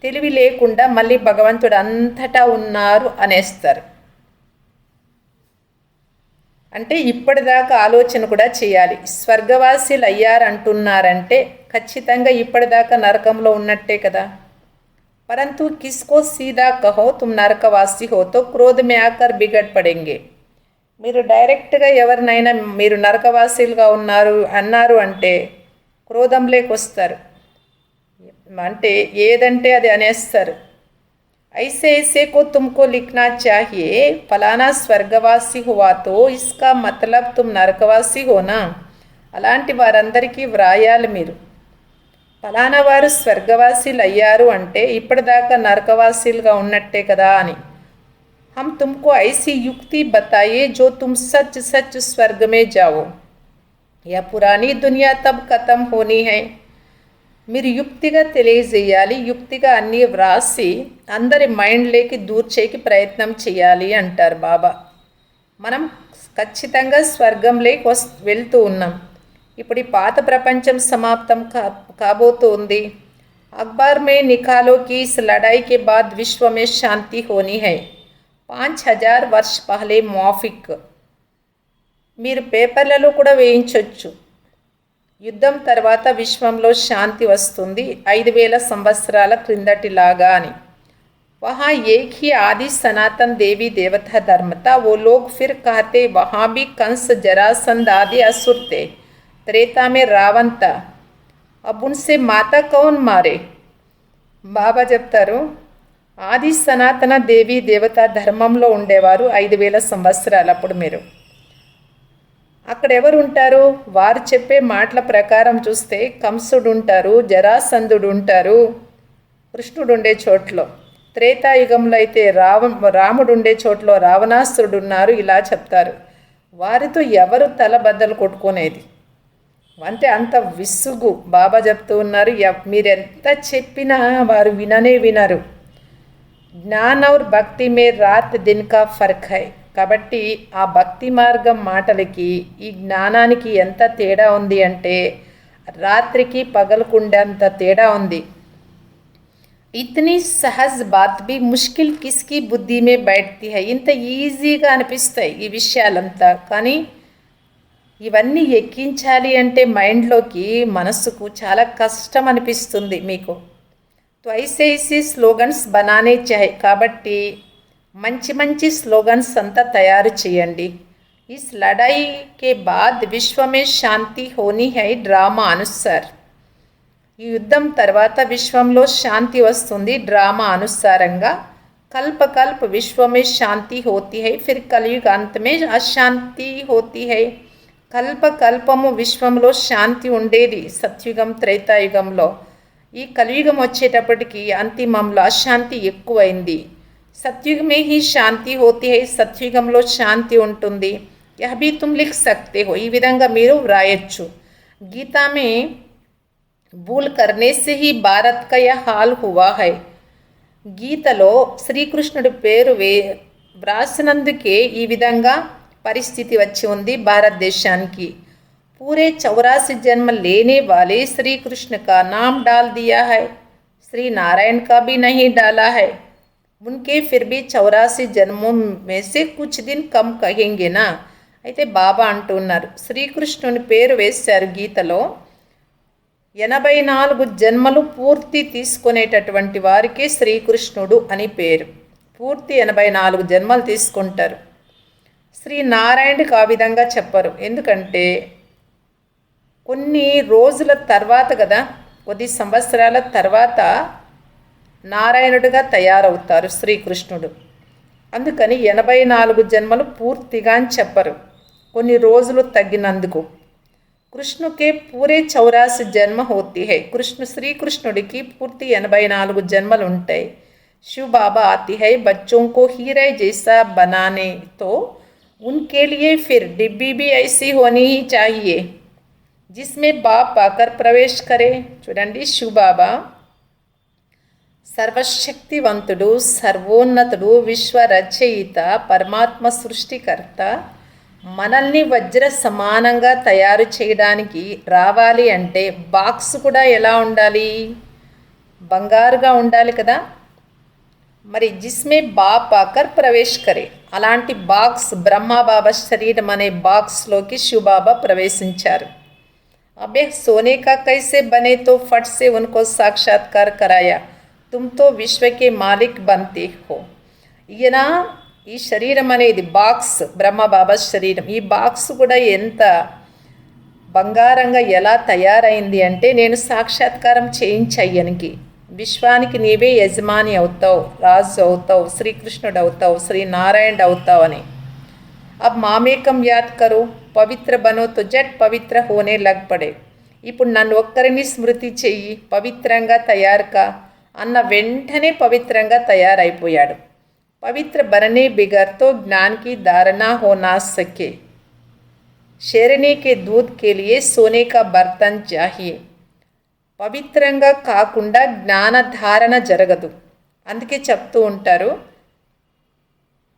తెలివి లేకుండా మళ్ళీ భగవంతుడు అంతటా ఉన్నారు అనేస్తారు. అంటే ఇప్పటిదాకా ఆలోచన కూడా చేయాలి. స్వర్గవాసీలు అయ్యారంటున్నారంటే ఖచ్చితంగా ఇప్పటిదాకా నరకంలో ఉన్నట్టే కదా. परंतु किसको सीधा कहो तुम नरकवासी हो तो क्रोध में आकर बिगड़ पड़ेंगे. మీరు డైరెక్ట్గా ఎవరినైనా మీరు నరకవాసీలుగా ఉన్నారు అన్నారు అంటే క్రోధంలోకి వస్తారు, అంటే ఏదంటే అది అనేస్తారు. ऐसे ऐसे को तुमको लिखना चाहिए फलाना स्वर्गवासी हुआ तो इसका मतलब तुम नरकवासी हो ना. అలాంటి వారందరికీ వ్రాయాలి మీరు, ఫలానా వారు స్వర్గవాసీలు అయ్యారు అంటే ఇప్పటిదాకా నరకవాసీలుగా ఉన్నట్టే కదా అని. हम तुमको ऐसी युक्ति बताइए जो तुम सच सच स्वर्ग में जाओ, यह पुरानी दुनिया तब खत्म होनी है. మీరు యుక్తిగా తెలియజేయాలి, యుక్తిగా అన్నీ వ్రాసి అందరి మైండ్లోకి దూర్చేకి ప్రయత్నం చేయాలి అంటారు బాబా. మనం ఖచ్చితంగా స్వర్గంలోకి వెళ్తూ ఉన్నాం. ఇప్పుడు ఈ పాత ప్రపంచం సమాప్తం కాబోతూ ఉంది. अखबार में निकालो कि इस लड़ाई के बाद विश्व में शांति होनी है. 5000 वर्ष पहले मौफिक మీరు పేపర్లలో కూడా వేయించవచ్చు. యుద్ధం తర్వాత విశ్వంలో శాంతి వస్తుంది 5000 సంవత్సరాల క్రిందటిలాగా అని. वहाँ एक ही आदि सनातन देवी देवता धर्म था. वो लोग फिर कहते वहाँ भी कंस जरासंध आदि असुर थे. त्रेता में रावण था. अब उनसे माता कौन मारे? బాబా చెప్తారు, ఆది సనాతన దేవి దేవత ధర్మంలో ఉండేవారు 5000 సంవత్సరాలు. అప్పుడు మీరు అక్కడ ఎవరు ఉంటారు? వారు చెప్పే మాటల ప్రకారం చూస్తే కంసుడు ఉంటారు, జరాసంధుడు ఉంటారు, కృష్ణుడు ఉండే చోట్లో. త్రేతాయుగంలో అయితే రాముడు ఉండే చోట్లో రావణాసురుడు ఉన్నారు. ఇలా చెప్తారు. వారితో ఎవరు తల బద్దలు కొట్టుకునేది? అంటే అంత విసుగు. బాబా చెప్తూ ఉన్నారు, మీరు ఎంత చెప్పినా వారు వినరు. జ్ఞాన ఔర్ భక్తి మే రాత్ దిన్ కా ఫర్క్ హై. కాబట్టి ఆ భక్తి మార్గం మాటలకి ఈ జ్ఞానానికి ఎంత తేడా ఉంది అంటే రాత్రికి పగలకుండేంత తేడా ఉంది. ఇతని సహజ్ బాత్ బి ముష్కిల్ కిస్కి బుద్ధి మే బైఠతీ హై. ఇంత ఈజీగా అనిపిస్తాయి ఈ విషయాలంతా, కానీ ఇవన్నీ ఎక్కించాలి అంటే మైండ్లోకి, మనస్సుకు చాలా కష్టం అనిపిస్తుంది మీకు. తో ఐసే ఐసే స్లోగన్స్ బనానే చాయ్. కాబట్టి మంచి మంచి స్లోగన్స్ అంతా తయారు చేయండి. ఇస్ లడాయి కే బాద్ విశ్వమే శాంతి హోనీ హై డ్రామా అనుసార్. ఈ యుద్ధం తర్వాత విశ్వంలో శాంతి వస్తుంది డ్రామా అనుసారంగా. కల్ప కల్ప విశ్వమే శాంతి హోతీ హై, ఫిర్ కలియుగ అంత మే అశాంతి హోతీ హై. కల్ప కల్పము విశ్వంలో శాంతి ఉండేది సత్యుగం త్రేతాయుగంలో. ఈ కలియుగం వచ్చేటప్పటికి అంతిమంలో అశాంతి ఎక్కువైంది. సత్యుగమే హీ శాంతి హోతీ హై. సత్యుగంలో శాంతి ఉంటుంది. యహ్ భీ తుమ్ లిఖ్ సక్తే హో. ఈ విధంగా మీరు వ్రాయచ్చు. గీతా మే భూల్ కర్నే సే హీ భారత్ కా యహ్ హాల్ హువా హై. గీతలో శ్రీకృష్ణుడి పేరు వ్రాసినందుకే ఈ విధంగా పరిస్థితి వచ్చి ఉంది భారతదేశానికి. पूरे 84 जन्म लेने वाले श्री कृष्ण का नाम डाल दिया है, श्री नारायण का भी नहीं डाला है. उनके फिर भी 84 जन्मों में से कुछ दिन कम कहेंगे ना. అయితే బాబా అంటున్నారు, శ్రీకృష్ణుని పేరు వేశారు గీతలో. 84 జన్మలు పూర్తి తీసుకునేటటువంటి వారికి శ్రీకృష్ణుడు అని పేరు. పూర్తి 84 జన్మలు తీసుకుంటారు. శ్రీ నారాయణుడికి ఆ విధంగా చెప్పరు. ఎందుకంటే కొన్ని రోజుల తర్వాత కదా, కొద్ది సంవత్సరాల తర్వాత నారాయణుడిగా తయారవుతారు శ్రీకృష్ణుడు. అందుకని 84 జన్మలు పూర్తిగా అని చెప్పరు, కొన్ని రోజులు తగ్గినందుకు. కృష్ణుకే పూరే 84 జన్మ హోతీ హై. శ్రీకృష్ణుడికి పూర్తి 84 జన్మలు ఉంటాయి. शिव बाबा आती है बच्चों को हीरे जैसा बनाने, तो उनके लिए फिर डिब्बी भी ऐसी होनी ही चाहिए जिसमें बाप आकर प्रवेश करे. చూడండి, శివ బాబా సర్వశక్తివంతుడు, సర్వోన్నతుడు, విశ్వ రచయిత, పరమాత్మ సృష్టికర్త. మనల్ని వజ్ర సమానంగా తయారు చేయడానికి రావాలి అంటే బాక్స్ కూడా ఎలా ఉండాలి? బంగారుగా ఉండాలి కదా. మరి జిస్మే బాప్ ఆకర్ ప్రవేశ్ కరే, అలాంటి బాక్స్ బ్రహ్మబాబా శరీరం అనే బాక్స్లోకి శివబాబా ప్రవేశించారు. అబే సోనే కా కైసే బనే తో ఫట్ సే ఉన్కో సాక్షాత్కార్ కరాయా, తుమ్ తో విశ్వకే మాలిక్ బంతే హో. ఈయన ఈ శరీరం అనేది బాక్స్, బ్రహ్మబాబా శరీరం. ఈ బాక్స్ కూడా ఎంత బంగారంగా ఎలా తయారైంది అంటే, నేను సాక్షాత్కారం చేయించయ్యనికి, విశ్వానికి నీవే యజమాని అవుతావు, రాజు అవుతావు, శ్రీకృష్ణుడు అవుతావు, శ్రీనారాయణుడు అవుతావు అని. अब మామేకం యాద్ కరో, పవిత్ర బనో తో జట్ పవిత్ర హోనే లగ్ పడే. ఇప్పుడు నన్ను ఒక్కరిని స్మృతి చెయ్యి, పవిత్రంగా తయారుకా అన్న వెంటనే పవిత్రంగా తయారైపోయాడు. పవిత్ర బననే బిగర్ తో జ్ఞాన్ की धारणा हो ना सके. शेरनी के दूध के लिए सोने का बर्तन चाहिए. పవిత్రంగా కాకుండా జ్ఞానధారణ జరగదు. అందుకే చెప్తూ ఉంటారు,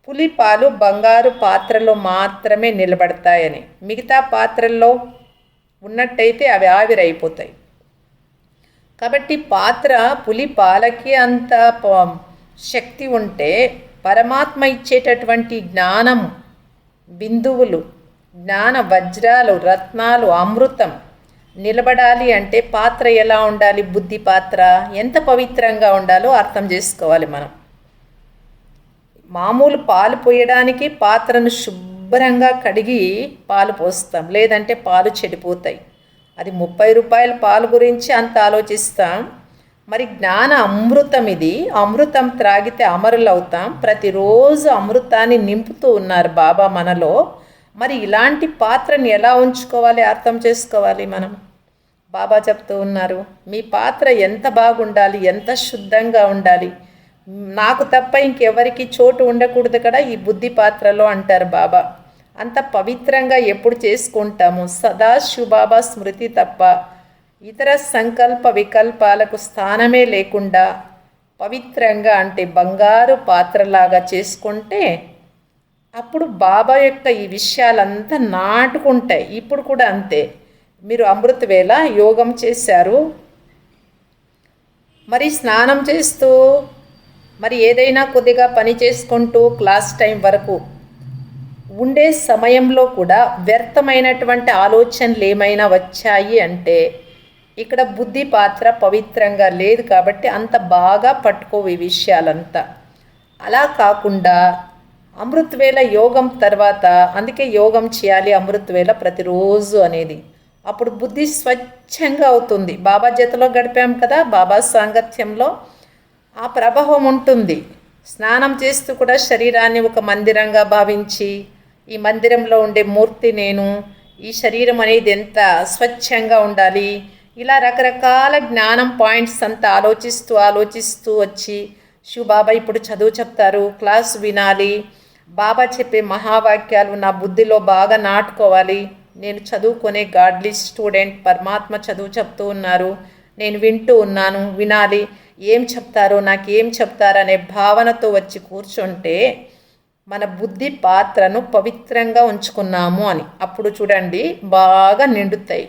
పులిపాలు బంగారు పాత్రలో మాత్రమే నిలబడతాయని. మిగతా పాత్రల్లో ఉన్నట్టయితే అవి ఆవిరైపోతాయి. కాబట్టి పాత్ర పులిపాలకి అంత శక్తి ఉంటే పరమాత్మ ఇచ్చేటటువంటి జ్ఞానం బిందువులు, జ్ఞాన వజ్రాలు, రత్నాలు, అమృతం నిలబడాలి అంటే పాత్ర ఎలా ఉండాలి? బుద్ధి పాత్ర ఎంత పవిత్రంగా ఉండాలో అర్థం చేసుకోవాలి మనం. మామూలు పాలు పోయడానికి పాత్రను శుభ్రంగా కడిగి పాలు పోస్తాం, లేదంటే పాలు చెడిపోతాయి. అది 30 రూపాయల పాలు గురించి అంత ఆలోచిస్తాం. మరి జ్ఞాన అమృతం ఇది. అమృతం త్రాగితే అమరులవుతాం. ప్రతిరోజు అమృతాన్ని నింపుతూ ఉన్నారు బాబా మనలో. మరి ఇలాంటి పాత్రని ఎలా ఉంచుకోవాలి అర్థం చేసుకోవాలి మనం. బాబా చెప్తూ ఉన్నారు, మీ పాత్ర ఎంత బాగుండాలి, ఎంత శుద్ధంగా ఉండాలి. నాకు తప్ప ఇంకెవరికి చోటు ఉండకూడదు కదా ఈ బుద్ధి పాత్రలో అంటారు బాబా. అంత పవిత్రంగా ఎప్పుడు చేసుకుంటాము? సదా శివబాబా స్మృతి తప్ప ఇతర సంకల్ప వికల్పాలకు స్థానమే లేకుండా పవిత్రంగా అంటే బంగారు పాత్రలాగా చేసుకుంటే అప్పుడు బాబా యొక్క ఈ విషయాలంతా నాటుకుంటాయి. ఇప్పుడు కూడా అంతే. మీరు అమృత వేళ యోగం చేశారు, మరి స్నానం చేస్తూ మరి ఏదైనా కొద్దిగా పని చేసుకుంటూ క్లాస్ టైం వరకు ఉండే సమయంలో కూడా వ్యర్థమైనటువంటి ఆలోచనలు ఏమైనా వచ్చాయి అంటే ఇక్కడ బుద్ధి పాత్ర పవిత్రంగా లేదు కాబట్టి అంత బాగా పట్టుకోవు ఈ విషయాలంతా. అలా కాకుండా అమృతవేళ యోగం తర్వాత, అందుకే యోగం చేయాలి అమృతవేళ ప్రతిరోజు అనేది. అప్పుడు బుద్ధి స్వచ్ఛంగా అవుతుంది. బాబా జతలో గడిపాం కదా, బాబా సాంగత్యంలో ఆ ప్రభావం ఉంటుంది. స్నానం చేస్తూ కూడా శరీరాన్ని ఒక మందిరంగా భావించి, ఈ మందిరంలో ఉండే మూర్తి నేను, ఈ శరీరం అనేది ఎంత స్వచ్ఛంగా ఉండాలి, ఇలా రకరకాల జ్ఞానం పాయింట్స్ అంతా ఆలోచిస్తూ వచ్చి బాబా ఇప్పుడు చదువు చెప్తారు, క్లాస్ వినాలి, బాబా చెప్పే మహావాక్యాలు నా బుద్ధిలో బాగా నాటుకోవాలి. నేను చదువుకునే గాడ్లీ స్టూడెంట్, పరమాత్మ చదువు చెప్తూ ఉన్నారు, నేను వింటూ ఉన్నాను, వినాలి, ఏం చెప్తారో నాకేం చెప్తారనే భావనతో వచ్చి కూర్చుంటే మన బుద్ధి పాత్రను పవిత్రంగా ఉంచుకున్నాము అని. అప్పుడు చూడండి బాగా నిండుతాయి.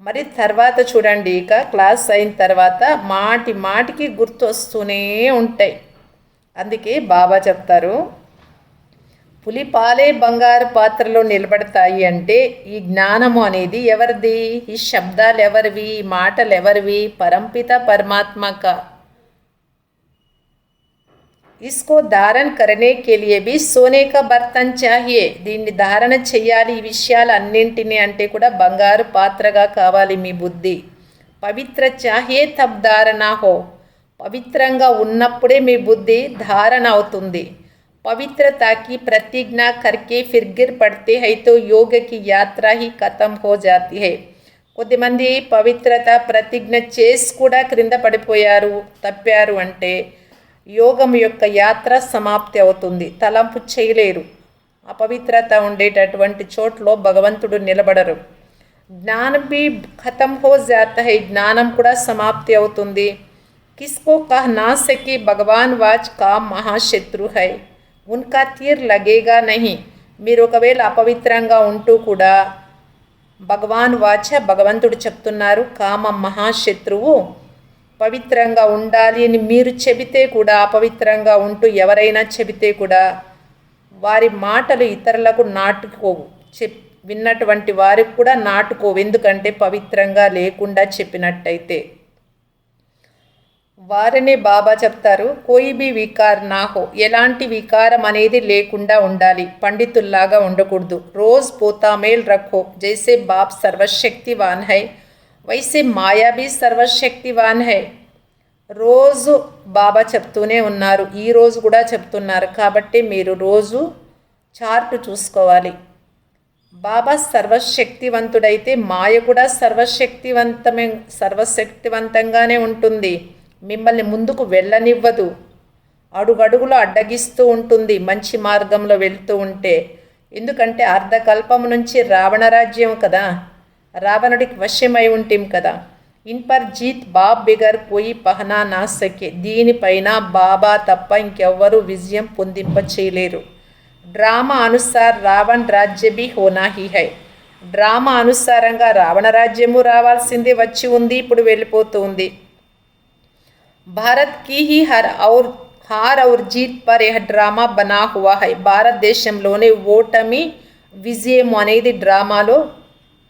మరి తర్వాత చూడండి, ఇక క్లాస్ అయిన తర్వాత మాటి మాటికి గుర్తు వస్తూనే ఉంటాయి. అందుకే బాబా చెప్తారు, పులిపాలే బంగారు పాత్రలో నిలబడతాయి అంటే ఈ జ్ఞానము అనేది ఎవరిది? ఈ శబ్దాలు ఎవరివి? ఈ మాటలు ఎవరివి? పరంపిత పరమాత్మ కా. इसको धारण करने के लिए भी सोने का बर्तन चाहिए. దీన్ని ధారణ చెయ్యాలి ఈ విషయాలు అన్నింటినీ అంటే కూడా బంగారు పాత్రగా కావాలి మీ బుద్ధి. పవిత్ర చాహియే తబ్ ధారణ హో. పవిత్రంగా ఉన్నప్పుడే మీ బుద్ధి ధారణ అవుతుంది. पवित्रता की प्रतिज्ञा करके फिर गिर पड़ते हैं तो योग की यात्रा ही खत्म हो जाती है. కొద్దిమంది పవిత్రత ప్రతిజ్ఞ చేసి కూడా క్రింద పడిపోయారు, తప్పారు అంటే యోగం యొక్క యాత్ర సమాప్తి అవుతుంది. తలంపు చేయలేరు. అపవిత్రత ఉండేటటువంటి చోట్లో భగవంతుడు నిలబడరు. జ్ఞానం బి ఖతం హో జాతా హై. జ్ఞానం కూడా సమాప్తి అవుతుంది. కిస్కో కహ్ నా సకే భగవాన్ వాచ్ కా మహాశత్రు హై. ఉన్కా తీర్ లగేగా నహి. మీరు ఒకవేళ అపవిత్రంగా ఉంటూ కూడా భగవాన్ వాచ, భగవంతుడు చెప్తున్నారు, కామ మహాశత్రువు, పవిత్రంగా ఉండాలి అని మీరు చెబితే కూడా, అపవిత్రంగా ఉంటూ ఎవరైనా చెబితే కూడా వారి మాటలు ఇతరులకు నాటుకోవు. విన్నటువంటి వారికి కూడా నాటుకోవు. ఎందుకంటే పవిత్రంగా లేకుండా చెప్పినట్టయితే. వారిని బాబా చెప్తారు, కోయి బి వికార్ నా హో. ఎలాంటి వికారం అనేది లేకుండా ఉండాలి. పండితుల్లాగా ఉండకూడదు. రోజ్ పోతా మేల్ రఖో. జైసే బాప్ సర్వశక్తివాన్ హై వైసే మాయా బి సర్వశక్తివాన్ హై. రోజు బాబా చెప్తూనే ఉన్నారు, ఈరోజు కూడా చెప్తున్నారు. కాబట్టి మీరు రోజు చార్ట్ చూసుకోవాలి. బాబా సర్వశక్తివంతుడైతే మాయ కూడా సర్వశక్తివంతంగానే ఉంటుంది. మిమ్మల్ని ముందుకు వెళ్ళనివ్వదు. అడుగడుగులో అడ్డగిస్తూ ఉంటుంది మంచి మార్గంలో వెళ్తూ ఉంటే. ఎందుకంటే అర్ధకల్పం నుంచి రావణ రాజ్యం కదా, రావణుడికి వశ్యమై ఉంటాం కదా. In per Jeet Bob bigger కోయి పహనా నా సకే, దీనిపైన బాబా తప్ప ఇంకెవ్వరూ విజయం పొందింప చేయలేరు. డ్రామా అనుసార్ రావణ్ రాజ్య భీ హోనా హీ హై, డ్రామా అనుసారంగా రావణ రాజ్యము రావాల్సిందే, వచ్చి ఉంది, ఇప్పుడు వెళ్ళిపోతూ ఉంది. భారత్ కి హీ హార్ ఔర్ జీత్ పర్ యహ్ డ్రామా బనా హువా హై, భారతదేశంలోనే ఓటమి విజయం అనేది డ్రామాలో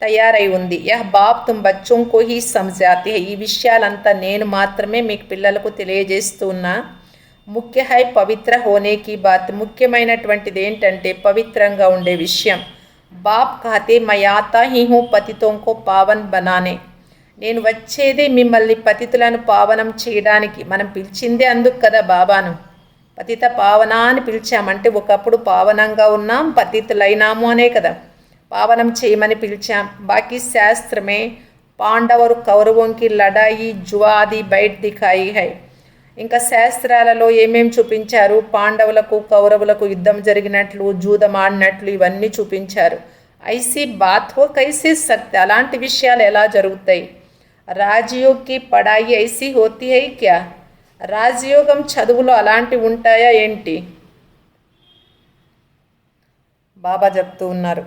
తయారై ఉంది. Yeah Bob Tum బచ్చోం co he సమజాతే high, ఈ విషయాలంతా నేను మాత్రమే మీకు పిల్లలకు తెలియజేస్తున్నా. ముఖ్య హై పవిత్ర హోనే కీ బాత్, ముఖ్యమైనటువంటిది ఏంటంటే పవిత్రంగా ఉండే విషయం. బాప్ కహతే మై ఆతా హీ హూ పతితోం కో పావన్ బనానే, నేను వచ్చేదే మిమ్మల్ని పతితులను పావనం చేయడానికి. మనం పిలిచిందే అందుకు కదా బాబాను, పతిత పావన అని పిలిచామంటే ఒకప్పుడు పావనంగా ఉన్నాం, పతితులైనాము అనే కదా, పావనం చేయమని పిలిచాం. బాకీ శాస్త్రమే పాండవరు కౌరవంకి లడాయి జువాది బయట దిఖాయి హై, ఇంకా శాస్త్రాలలో ఏమేం చూపించారు, పాండవులకు కౌరవులకు యుద్ధం జరిగినట్లు, జూదం ఆడినట్లు ఇవన్నీ చూపించారు. ఐసీ బాత్ హో కైసే సక్తే, అలాంటి విషయాలు ఎలా జరుగుతాయి. రాజయోగ్కి పడాయి ఐసీ హోతీ హై క్యా, రాజయోగం చదువులో అలాంటివి ఉంటాయా ఏంటి? బాబా చెప్తూ ఉన్నారు.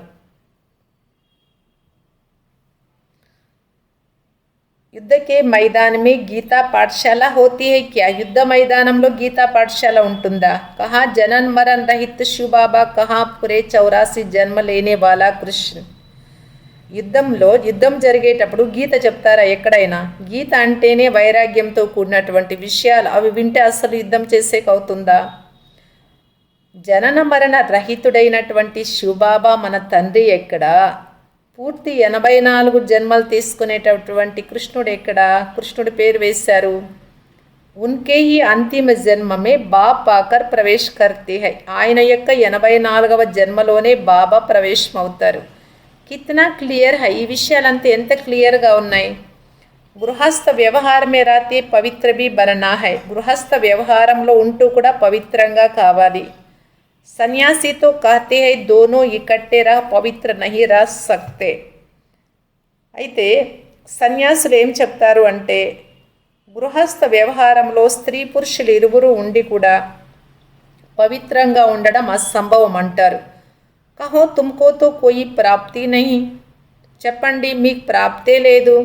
యుద్ధ కే మైదాన్ మే గీతా పాఠశాల హోతీ హై క్యా, యుద్ధ మైదానంలో గీతా పాఠశాల ఉంటుందా. కహా జనన్ మరణ్ రహిత్ శివబాబా, కహా పురే 84 జన్మ లేనే వాలా కృష్ణ. యుద్ధం జరిగేటప్పుడు గీత చెప్తారా ఎక్కడైనా? గీత అంటేనే వైరాగ్యంతో కూడినటువంటి విషయాలు, అవి వింటే అసలు యుద్ధం చేసేకవుతుందా? జనన మరణ రహితుడైనటువంటి శివబాబా మన తండ్రి ఎక్కడా? పూర్తి 84 జన్మలు తీసుకునేటటువంటి కృష్ణుడు ఎక్కడా? కృష్ణుడి పేరు వేశారు. ఉన్కే హీ అంతిమ జన్మమే బాప్ ఆకర్ ప్రవేశ్ కర్తే హై, ఆయన యొక్క 84వ జన్మలోనే బాబా ప్రవేశమవుతారు. కిత్నా క్లియర్ హై, ఈ విషయాలంతా ఎంత క్లియర్గా ఉన్నాయి. గృహస్థ వ్యవహారమే రాతే పవిత్ర భీ బననా హై, గృహస్థ వ్యవహారంలో ఉంటూ కూడా పవిత్రంగా కావాలి. సన్యాసి తో కహతే హై దోనో ఇకట్టే రహ పవిత్ర నహీ రా సక్తే. అయితే సన్యాసులు ఏం చెప్తారు అంటే గృహస్థ వ్యవహారంలో స్త్రీ పురుషులు ఇరువురు ఉండి కూడా పవిత్రంగా ఉండడం అసంభవం అంటారు. కహో తుమ్కో తో కోయి ప్రాప్తి నహీ, చెప్పండి మీకు ప్రాప్తే లేదు,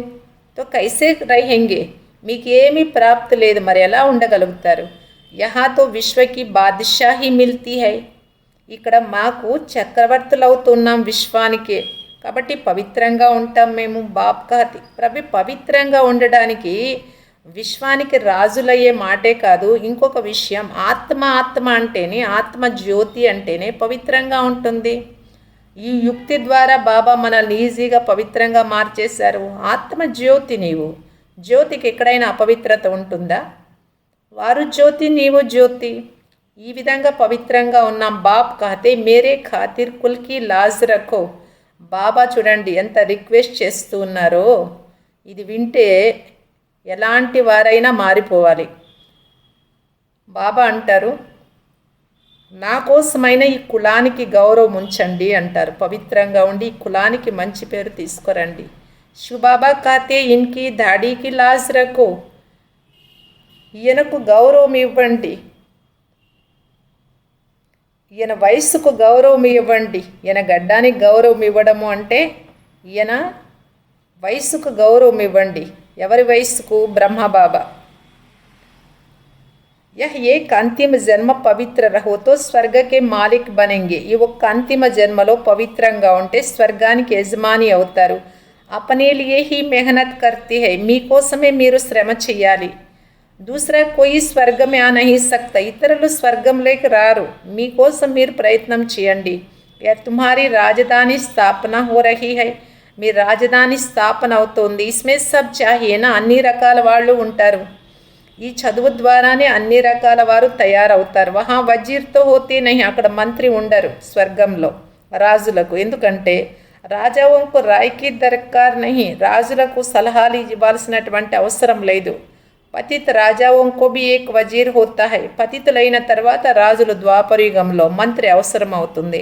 తో కైసే రహెంగే, మీకు ఏమీ ప్రాప్తి లేదు, మరి ఎలా ఉండగలుగుతారు. యహా తో విశ్వకి బాద్షాహీ మిల్తీ హై, ఇక్కడ మాకు చక్రవర్తులవుతున్నాం విశ్వానికే, కాబట్టి పవిత్రంగా ఉంటాం మేము. బాప్ కహతి పవిత్రంగా ఉండడానికి విశ్వానికి రాజులయ్యే మాటే కాదు, ఇంకొక విషయం ఆత్మ అంటేనే, ఆత్మ జ్యోతి అంటేనే పవిత్రంగా ఉంటుంది. ఈ యుక్తి ద్వారా బాబా మనల్ని ఈజీగా పవిత్రంగా మార్చేశారు. ఆత్మ జ్యోతి నీవు, జ్యోతికి ఎక్కడైనా అపవిత్రత ఉంటుందా? వారు జ్యోతి, నీవు జ్యోతి, ఈ విధంగా పవిత్రంగా ఉన్నాం. బాప్ కహతే మేరే ఖాతిర్ కుల్కి లాజ్ రఖో, బాబా చూడండి ఎంత రిక్వెస్ట్ చేస్తూ ఉన్నారో, ఇది వింటే ఎలాంటి వారైనా మారిపోవాలి. బాబా అంటారు నా కోసమైన ఈ కులానికి గౌరవం ఉంచండి అంటారు. పవిత్రంగా ఉండి ఈ కులానికి మంచి పేరు తీసుకురండి. శివబాబా కహతే ఇన్కి దాడికి లాజ్ రఖో, ఈయనకు గౌరవం ఇవ్వండి, ఈయన వయస్సుకు గౌరవం ఇవ్వండి. ఈయన గడ్డానికి గౌరవం ఇవ్వడము అంటే ఈయన వయస్సుకు గౌరవం ఇవ్వండి. ఎవరి వయస్సుకు? బ్రహ్మబాబా. యహ్ ఏక్ అంతిమ జన్మ పవిత్ర రహోతో స్వర్గకే మాలిక్ బనేంగే, ఈ ఒక్క అంతిమ జన్మలో పవిత్రంగా ఉంటే స్వర్గానికి యజమాని అవుతారు. అపనే లియే హీ మెహనత్ కర్తే హై, మీకోసమే మీరు శ్రమ చెయ్యాలి. దూసరా కోయి స్వర్గమే ఆ నహీ సక్తా, ఇతరులు స్వర్గంలోకి రారు, మీకోసం మీరు ప్రయత్నం చేయండి. యా తుమ్హారీ రాజధాని స్థాపన హో రహీ హై, మీ రాజధాని స్థాపన అవుతోంది. ఇస్మే సబ్ చాహియేనా, అన్ని రకాల వాళ్ళు ఉంటారు. ఈ చదువు ద్వారానే అన్ని రకాల వారు తయారవుతారు. వహా వజీర్తో హోతే నహీ, అక్కడ మంత్రి ఉండరు స్వర్గంలో రాజులకు, ఎందుకంటే రాజావంకు రాయ్కి దర్కార్ నహీ, రాజులకు సలహాలు ఇవ్వాల్సినటువంటి అవసరం లేదు. పతిత రాజావంకో బి ఏక్ వజీర్ హోతా హై, పతితులైన తర్వాత రాజులు ద్వాపరయుగంలో మంత్రి అవసరం అవుతుంది.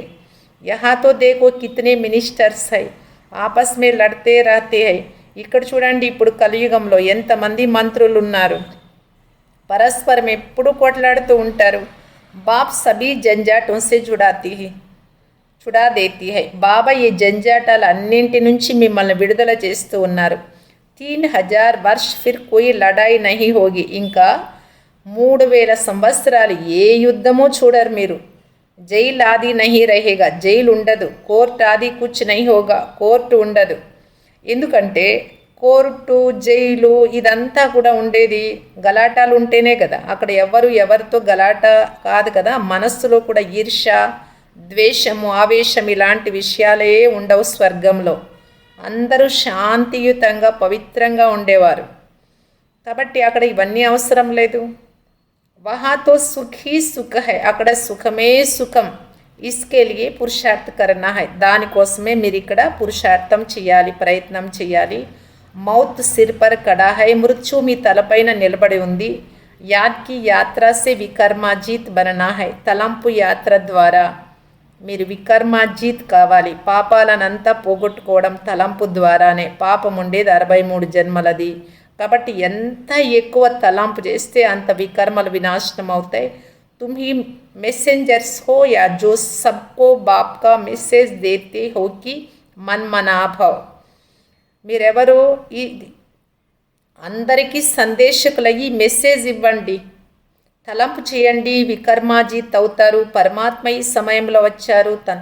యహా తో దేఖో కితనే మినిస్టర్స్ హై ఆపస్ మే లడ్తే రహతే హై, ఇక్కడ చూడండి, ఇప్పుడు కలియుగంలో ఎంతమంది మంత్రులు ఉన్నారు, పరస్పరం ఎప్పుడు కొట్లాడుతూ ఉంటారు. బాప్ సభీ జంజాటం సే చుడా దేతీ హై. బాబా ఈ జంజాటాలు అన్నింటి నుంచి మిమ్మల్ని విడుదల చేస్తూ ఉన్నారు. 3000 వర్ష్ ఫిర్ కోయి లడాయి నహీ హోగి. ఇంకా 3000 సంవత్సరాలు ఏ యుద్ధమూ చూడరు మీరు. జైలు ఆది నహీ రహేగా. జైలు ఉండదు. కోర్టు ఆది కుచ్ నహీ హోగా. కోర్టు ఉండదు. ఎందుకంటే కోర్టు, జైలు ఇదంతా కూడా ఉండేది గలాటాలు ఉంటేనే కదా. అక్కడ ఎవరితో గలాట కాదు కదా. మనస్సులో కూడా ఈర్ష్య, ద్వేషము, ఆవేశం ఇలాంటి విషయాలే ఉండవు స్వర్గంలో. అందరూ శాంతియుతంగా పవిత్రంగా ఉండేవారు. కాబట్టి అక్కడ ఇవన్నీ అవసరం లేదు. వహాతో సుఖీ సుఖ హై. అక్కడ సుఖమే సుఖం. ఇస్కే లియే పురుషార్థ కరనా హై. దానికోసమే మీరు ఇక్కడ పురుషార్థం చేయాలి, ప్రయత్నం చేయాలి. మౌత్ సిర్ పర్ కడా హై. మృత్యు మీ తలపైన నిలబడి ఉంది. యాద్ కి యాత్రసే వికర్మాజీత్ బననా హై. తలంపు యాత్ర ద్వారా మీరు వికర్మాజీత్ కావాలి. పాపాలనంతా పోగొట్టుకోవడం తలంపు ద్వారానే. పాపం ఉండేది 63 జన్మలది. కాబట్టి ఎంత ఎక్కువ తలంపు చేస్తే అంత వికర్మలు వినాశనం అవుతాయి. तुम ही मैसेंजर्स हो या जो सबको बाप का मैसेज देते हो कि मन मनाभव. మీరెవరు? ఈ అందరికీ సందేశకులయ్యి మెసేజ్ ఇవ్వండి, తలంపు చేయండి, వికర్మాజీత్ అవుతారు. పరమాత్మ ఈ సమయంలో వచ్చారు, తన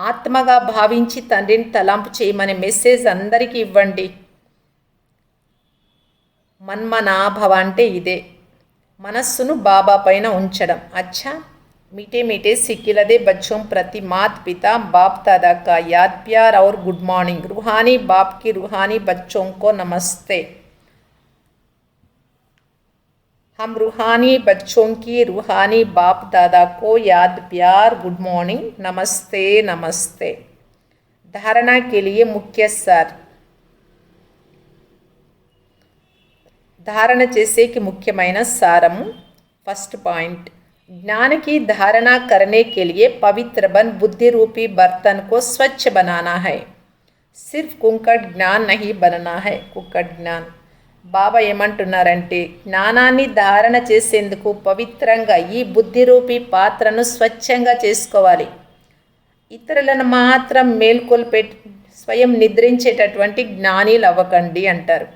ఆత్మగా భావించి తండ్రిని తలంపు చేయమనే మెసేజ్ అందరికీ ఇవ్వండి. మన్మనాభవ అంటే ఇదే, మనస్సును బాబా పైన ఉంచడం. అచ్చా, मीठे मीठे सिक्किलदे बच्चों प्रति मात पिता बाप दादा का याद प्यार और गुड मॉर्निंग. रूहानी बाप की रूहानी बच्चों को नमस्ते. हम रूहानी बच्चों की रूहानी बाप दादा को याद प्यार गुड मॉर्निंग नमस्ते नमस्ते. धारणा के लिए मुख्य सार. धारण చేసేకి ముఖ్యమైన సారము. फर्स्ट पॉइंट, ज्ञान की धारणा करने के लिए पवित्र बन बुद्धि रूपी बर्तन को स्वच्छ बनाना है. सिर्फ कुंकट ज्ञान नहीं बनना है. कुंकट ज्ञान బాబా ఏమంటున్నారంటే, జ్ఞానాన్ని ధారణ చేసేందుకు పవిత్రంగా ఈ బుద్ధి రూపీ పాత్రను స్వచ్ఛంగా చేసుకోవాలి. ఇతరులను మాత్రం మేల్కొల్పెట్టి స్వయం నిద్రించేటటువంటి జ్ఞానీలు అవ్వకండి అంటారు.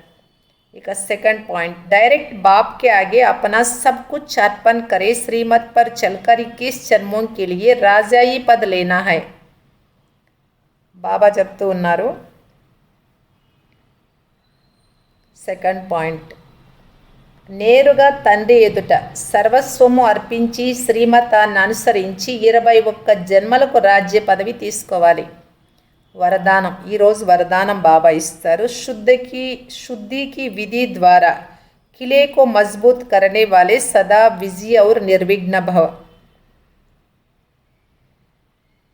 इक सेकंड पॉइंट, डायरेक्ट बाप के आगे अपना सब कुछ अर्पण करे. श्रीमत पर चलकर 21 जन्मों के लिए राजाई पद लेना है. बाबा చెప్తూ ఉన్నారు. సెకండ్ పాయింట్, నేరుగా తండ్రి ఎదుట సర్వస్వము అర్పించి శ్రీమతాన్ని అనుసరించి 21 జన్మలకు రాజ్య పదవి తీసుకోవాలి. వరదానం. ఈరోజు వరదానం బాబా ఇస్తారు. शुद्धि की विधि द्वारा किले को मजबूत करने वाले सदा विजय और निर्विघ्न भव.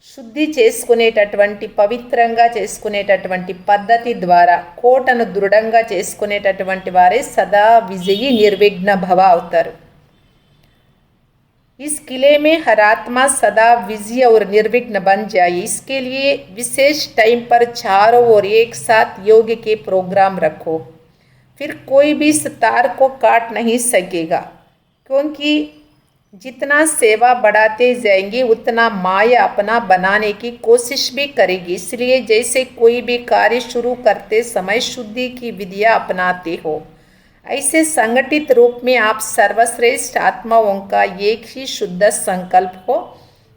శుద్ధి చేసుకునేటటువంటి, పవిత్రంగా చేసుకునేటటువంటి పద్ధతి ద్వారా కోటను దృఢంగా చేసుకునేటటువంటి వారే సదా విజయి నిర్విఘ్న భవ అవుతారు. इस किले में हर आत्मा सदा विजय और निर्विघ्न बन जाए. इसके लिए विशेष टाइम पर चारों ओर एक साथ योग के प्रोग्राम रखो. फिर कोई भी इस तार को काट नहीं सकेगा, क्योंकि जितना सेवा बढ़ाते जाएंगे उतना माया अपना बनाने की कोशिश भी करेगी. इसलिए जैसे कोई भी कार्य शुरू करते समय शुद्धि की विधियाँ अपनाते हो, ऐसे संगठित रूप में आप सर्वश्रेष्ठ आत्माओं का एक ही शुद्ध संकल्प हो.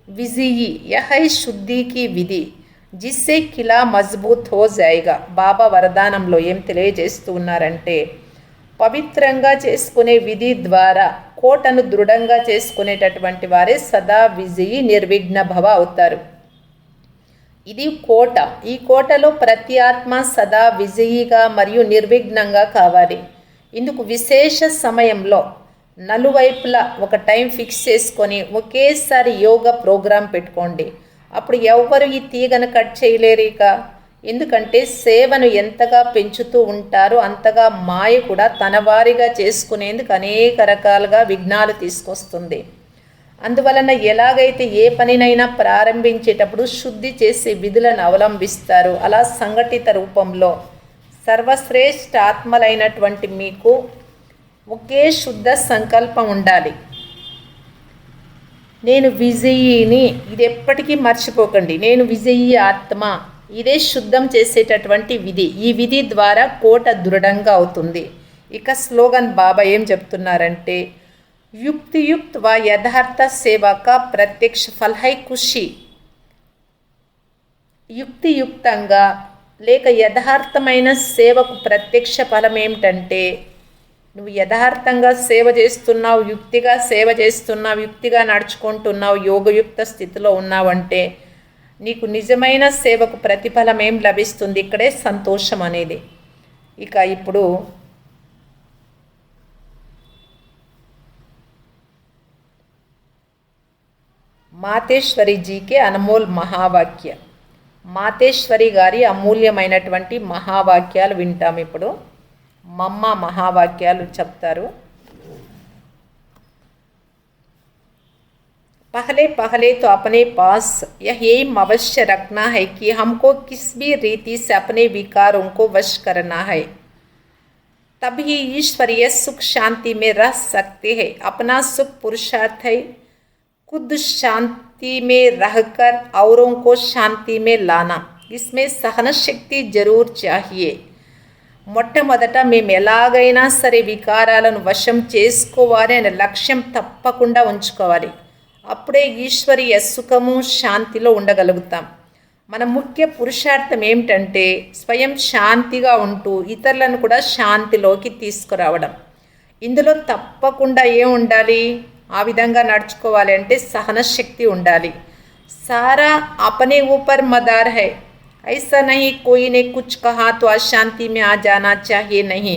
विजयी यह है शुद्धि की विधि, जिससे किला मजबूत हो जाएगा. బాబా వరదానంలో ఏం తెలియజేస్తూ ఉన్నారంటే, పవిత్రంగా చేసుకునే విధి ద్వారా కోటను దృఢంగా చేసుకునేటటువంటి వారే సదా విజయి నిర్విఘ్న భవ అవుతారు. ఇది కోట. ఈ కోటలో ప్రతి ఆత్మ సదా విజయిగా మరియు నిర్విఘ్నంగా కావాలి. ఇందుకు విశేష సమయంలో నలువైపులా ఒక టైం ఫిక్స్ చేసుకొని ఒకేసారి యోగా ప్రోగ్రాం పెట్టుకోండి. అప్పుడు ఎవ్వరు ఈ తీగను కట్ చేయలేరు. ఇక ఎందుకంటే సేవను ఎంతగా పెంచుతూ ఉంటారో అంతగా మాయ కూడా తన వారిగా చేసుకునేందుకు అనేక రకాలుగా విఘ్నాలు తీసుకొస్తుంది. అందువలన ఎలాగైతే ఏ పనినైనా ప్రారంభించేటప్పుడు శుద్ధి చేసే విధులను అవలంబిస్తారు, అలా సంఘటిత రూపంలో సర్వశ్రేష్ఠ ఆత్మలైనటువంటి మీకు ఒకే శుద్ధ సంకల్పం ఉండాలి. నేను విజయిని, ఇది ఎప్పటికీ మర్చిపోకండి. నేను విజయీ ఆత్మ, ఇదే శుద్ధం చేసేటటువంటి విధి. ఈ విధి ద్వారా కోట దృఢంగా అవుతుంది. ఇక స్లోగన్ బాబా ఏం చెప్తున్నారంటే, యుక్తియుక్త వ యథార్థ సేవ కా ప్రత్యక్ష ఫల్ హై ఖుషి. యుక్తియుక్తంగా లేక యథార్థమైన సేవకు ప్రత్యక్ష ఫలం ఏమిటంటే, నువ్వు యథార్థంగా సేవ చేస్తున్నావు, యుక్తిగా సేవ చేస్తున్నావు, యుక్తిగా నడుచుకుంటున్నావు, యోగయుక్త స్థితిలో ఉన్నావంటే నీకు నిజమైన సేవకు ప్రతిఫలం ఏం లభిస్తుంది? ఇక్కడే సంతోషం అనేది. ఇక ఇప్పుడు మాతేశ్వరిజీకే అనమోల్ మహావాక్య, మాతేశ్వరి గారి అమూల్యమైనటువంటి మహావాక్యాలు వింటాం. ఇప్పుడు మమ్మ మహావాక్యాలు చెప్తారు. पहले पहले तो अपने पास यह एम अवश्य रखना है कि हमको किस भी रीति से अपने विकारों को वश करना है, तभी ईश्वरीय सुख शांति में रह सकते हैं. अपना सुख पुरुषार्थ है, खुद शांति में रहकर औरों को शांति में लाना. इसमें सहन शक्ति जरूर चाहिए. మొట్టమొదట మేము ఎలాగైనా సరే వికారాలను వశం చేసుకోవాలి అనే లక్ష్యం తప్పకుండా ఉంచుకోవాలి. అప్పుడే ఈశ్వరీయ సుఖము శాంతిలో ఉండగలుగుతాం. మన ముఖ్య పురుషార్థం ఏమిటంటే స్వయం శాంతిగా ఉంటూ ఇతరులను కూడా శాంతిలోకి తీసుకురావడం. ఇందులో తప్పకుండా ఏం ఉండాలి? ఆ విధంగా నడుచుకోవాలి అంటే సహన శక్తి ఉండాలి. సారా అపనే ఊపర్ మదార్ హై, ऐसा नहीं कोई ने कुछ कहा तो अशांति में आ जाना चाहिए. नहीं,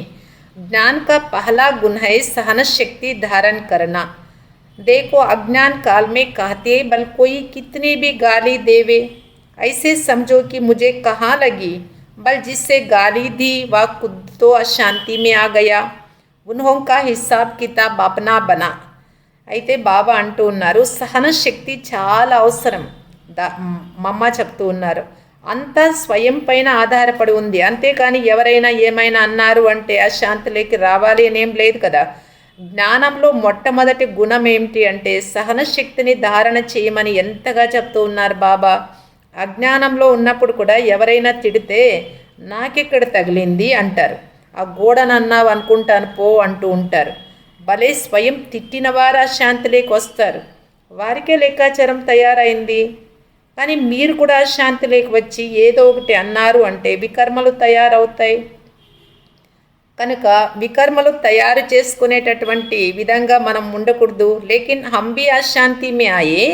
ज्ञान का पहला गुण है सहन शक्ति धारण करना. देखो अज्ञान काल में कहते बल कोई कितनी भी गाली देवे, ऐसे समझो कि मुझे कहाँ लगी, बल जिससे गाली दी वह खुद तो अशांति में आ गया. उन्हों का हिसाब किताब अपना बना. అయితే బాబా అంటూ ఉన్నారు, సహన శక్తి చాలా అవసరం. మమ్మ చెప్తూ ఉన్నారు, అంతా స్వయం పైన ఆధారపడి ఉంది. అంతేకాని ఎవరైనా ఏమైనా అన్నారు అంటే అశాంతిలోకి రావాలి అనేం లేదు కదా. జ్ఞానంలో మొట్టమొదటి గుణం ఏమిటి అంటే సహన శక్తిని ధారణ చేయమని ఎంతగా చెప్తూ ఉన్నారు బాబా. అజ్ఞానంలో ఉన్నప్పుడు కూడా ఎవరైనా తిడితే నాకెక్కడ తగిలింది అంటారు. ఆ గోడను అన్నావు అనుకుంటాను పో అంటూ ఉంటారు. భలే స్వయం తిట్టిన వారు అశాంతిలోకి వస్తారు. వారికే లెక్కాచారం తయారైంది. కానీ మీరు కూడా శాంతిలోకి వచ్చి ఏదో ఒకటి అన్నారు అంటే వికర్మలు తయారవుతాయి. కనుక వికర్మలు తయారు చేసుకునేటటువంటి విధంగా మనం ఉండకూడదు. లేకిన్ హమ్ భీ అశాంతి మే ఆయే,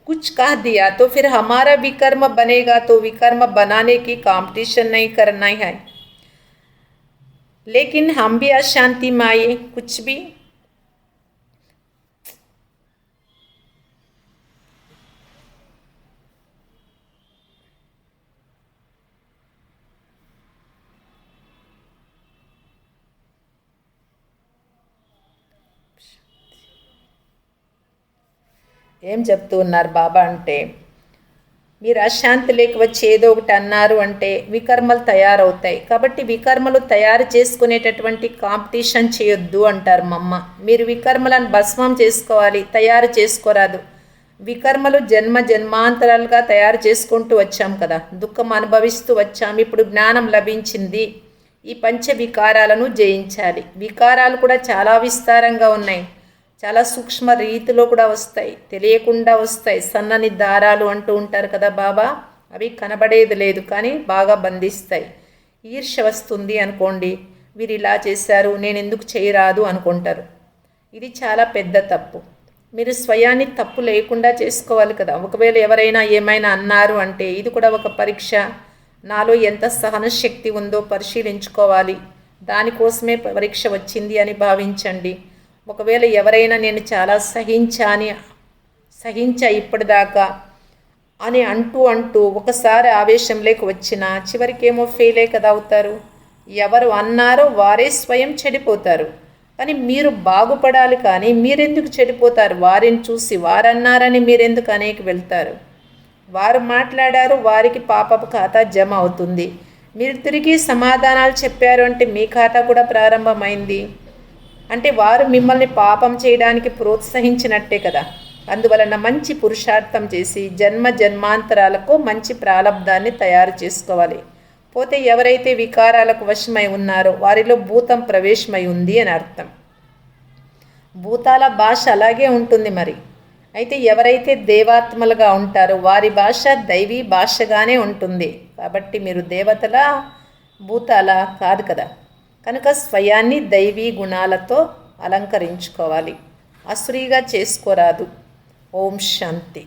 కుచ్ కహ్ దియా తో ఫిర్ హమారా వికర్మ బనేగా, తో వికర్మ బనానే కి కాంపిటీషన్ नहीं करना है. लेकिन हम भी अशांति में आए, कुछ भी ఏం చెప్తూ ఉన్నారు బాబా అంటే, మీరు అశాంతిలోకి వచ్చి ఏదో ఒకటి అన్నారు అంటే వికర్మలు తయారవుతాయి. కాబట్టి వికర్మలు తయారు చేసుకునేటటువంటి కాంపిటీషన్ చేయొద్దు అంటారు మమ్మ. మీరు వికర్మలను భస్మం చేసుకోవాలి, తయారు చేసుకోరాదు. వికర్మలు జన్మ జన్మాంతరాలుగా తయారు చేసుకుంటూ వచ్చాం కదా, దుఃఖం అనుభవిస్తూ వచ్చాం. ఇప్పుడు జ్ఞానం లభించింది. ఈ పంచ వికారాలను జయించాలి. వికారాలు కూడా చాలా విస్తారంగా ఉన్నాయి, చాలా సూక్ష్మ రీతిలో కూడా వస్తాయి, తెలియకుండా వస్తాయి. సన్నని దారాలు అంటూ ఉంటారు కదా బాబా, అవి కనబడేది లేదు కానీ బాగా బంధిస్తాయి. ఈర్ష్య వస్తుంది అనుకోండి, వీరు ఇలా చేశారు నేను ఎందుకు చేయరాదు అనుకుంటారు. ఇది చాలా పెద్ద తప్పు. మీరు స్వయాన్ని తప్పు లేకుండా చేసుకోవాలి కదా. ఒకవేళ ఎవరైనా ఏమైనా అన్నారు అంటే ఇది కూడా ఒక పరీక్ష. నాలో ఎంత సహన శక్తి ఉందో పరిశీలించుకోవాలి. దానికోసమే పరీక్ష వచ్చింది అని భావించండి. ఒకవేళ ఎవరైనా నేను చాలా సహించా ఇప్పటిదాకా అని అంటూ ఒకసారి ఆవేశంలోకి వచ్చినా చివరికేమో ఫెయిలే కదా అవుతారు. ఎవరు అన్నారో వారే స్వయం చెడిపోతారు. కానీ మీరు బాగుపడాలి, కానీ మీరెందుకు చెడిపోతారు? వారిని చూసి వారన్నారని మీరెందుకు అనేకి వెళ్తారు? వారు మాట్లాడారు, వారికి పాపపు ఖాతా జమ అవుతుంది. మీరు తిరిగి సమాధానాలు చెప్పారు అంటే మీ ఖాతా కూడా ప్రారంభమైంది. అంటే వారు మిమ్మల్ని పాపం చేయడానికి ప్రోత్సహించినట్టే కదా. అందువలన మంచి పురుషార్థం చేసి జన్మ జన్మాంతరాలకు మంచి ప్రాలబ్ధాన్ని తయారు చేసుకోవాలి. పోతే ఎవరైతే వికారాలకు వశమై ఉన్నారో వారిలో భూతం ప్రవేశమై ఉంది అని అర్థం. భూతాల భాష అలాగే ఉంటుంది మరి. అయితే ఎవరైతే దేవాత్మలుగా ఉంటారో వారి భాష దైవీ భాషగానే ఉంటుంది. కాబట్టి మీరు దేవతల భూతాల కాదు కదా. కనుక స్వయాన్ని దైవీ గుణాలతో అలంకరించుకోవాలి. అసురీగా చేసుకోరాదు. ఓం శాంతి.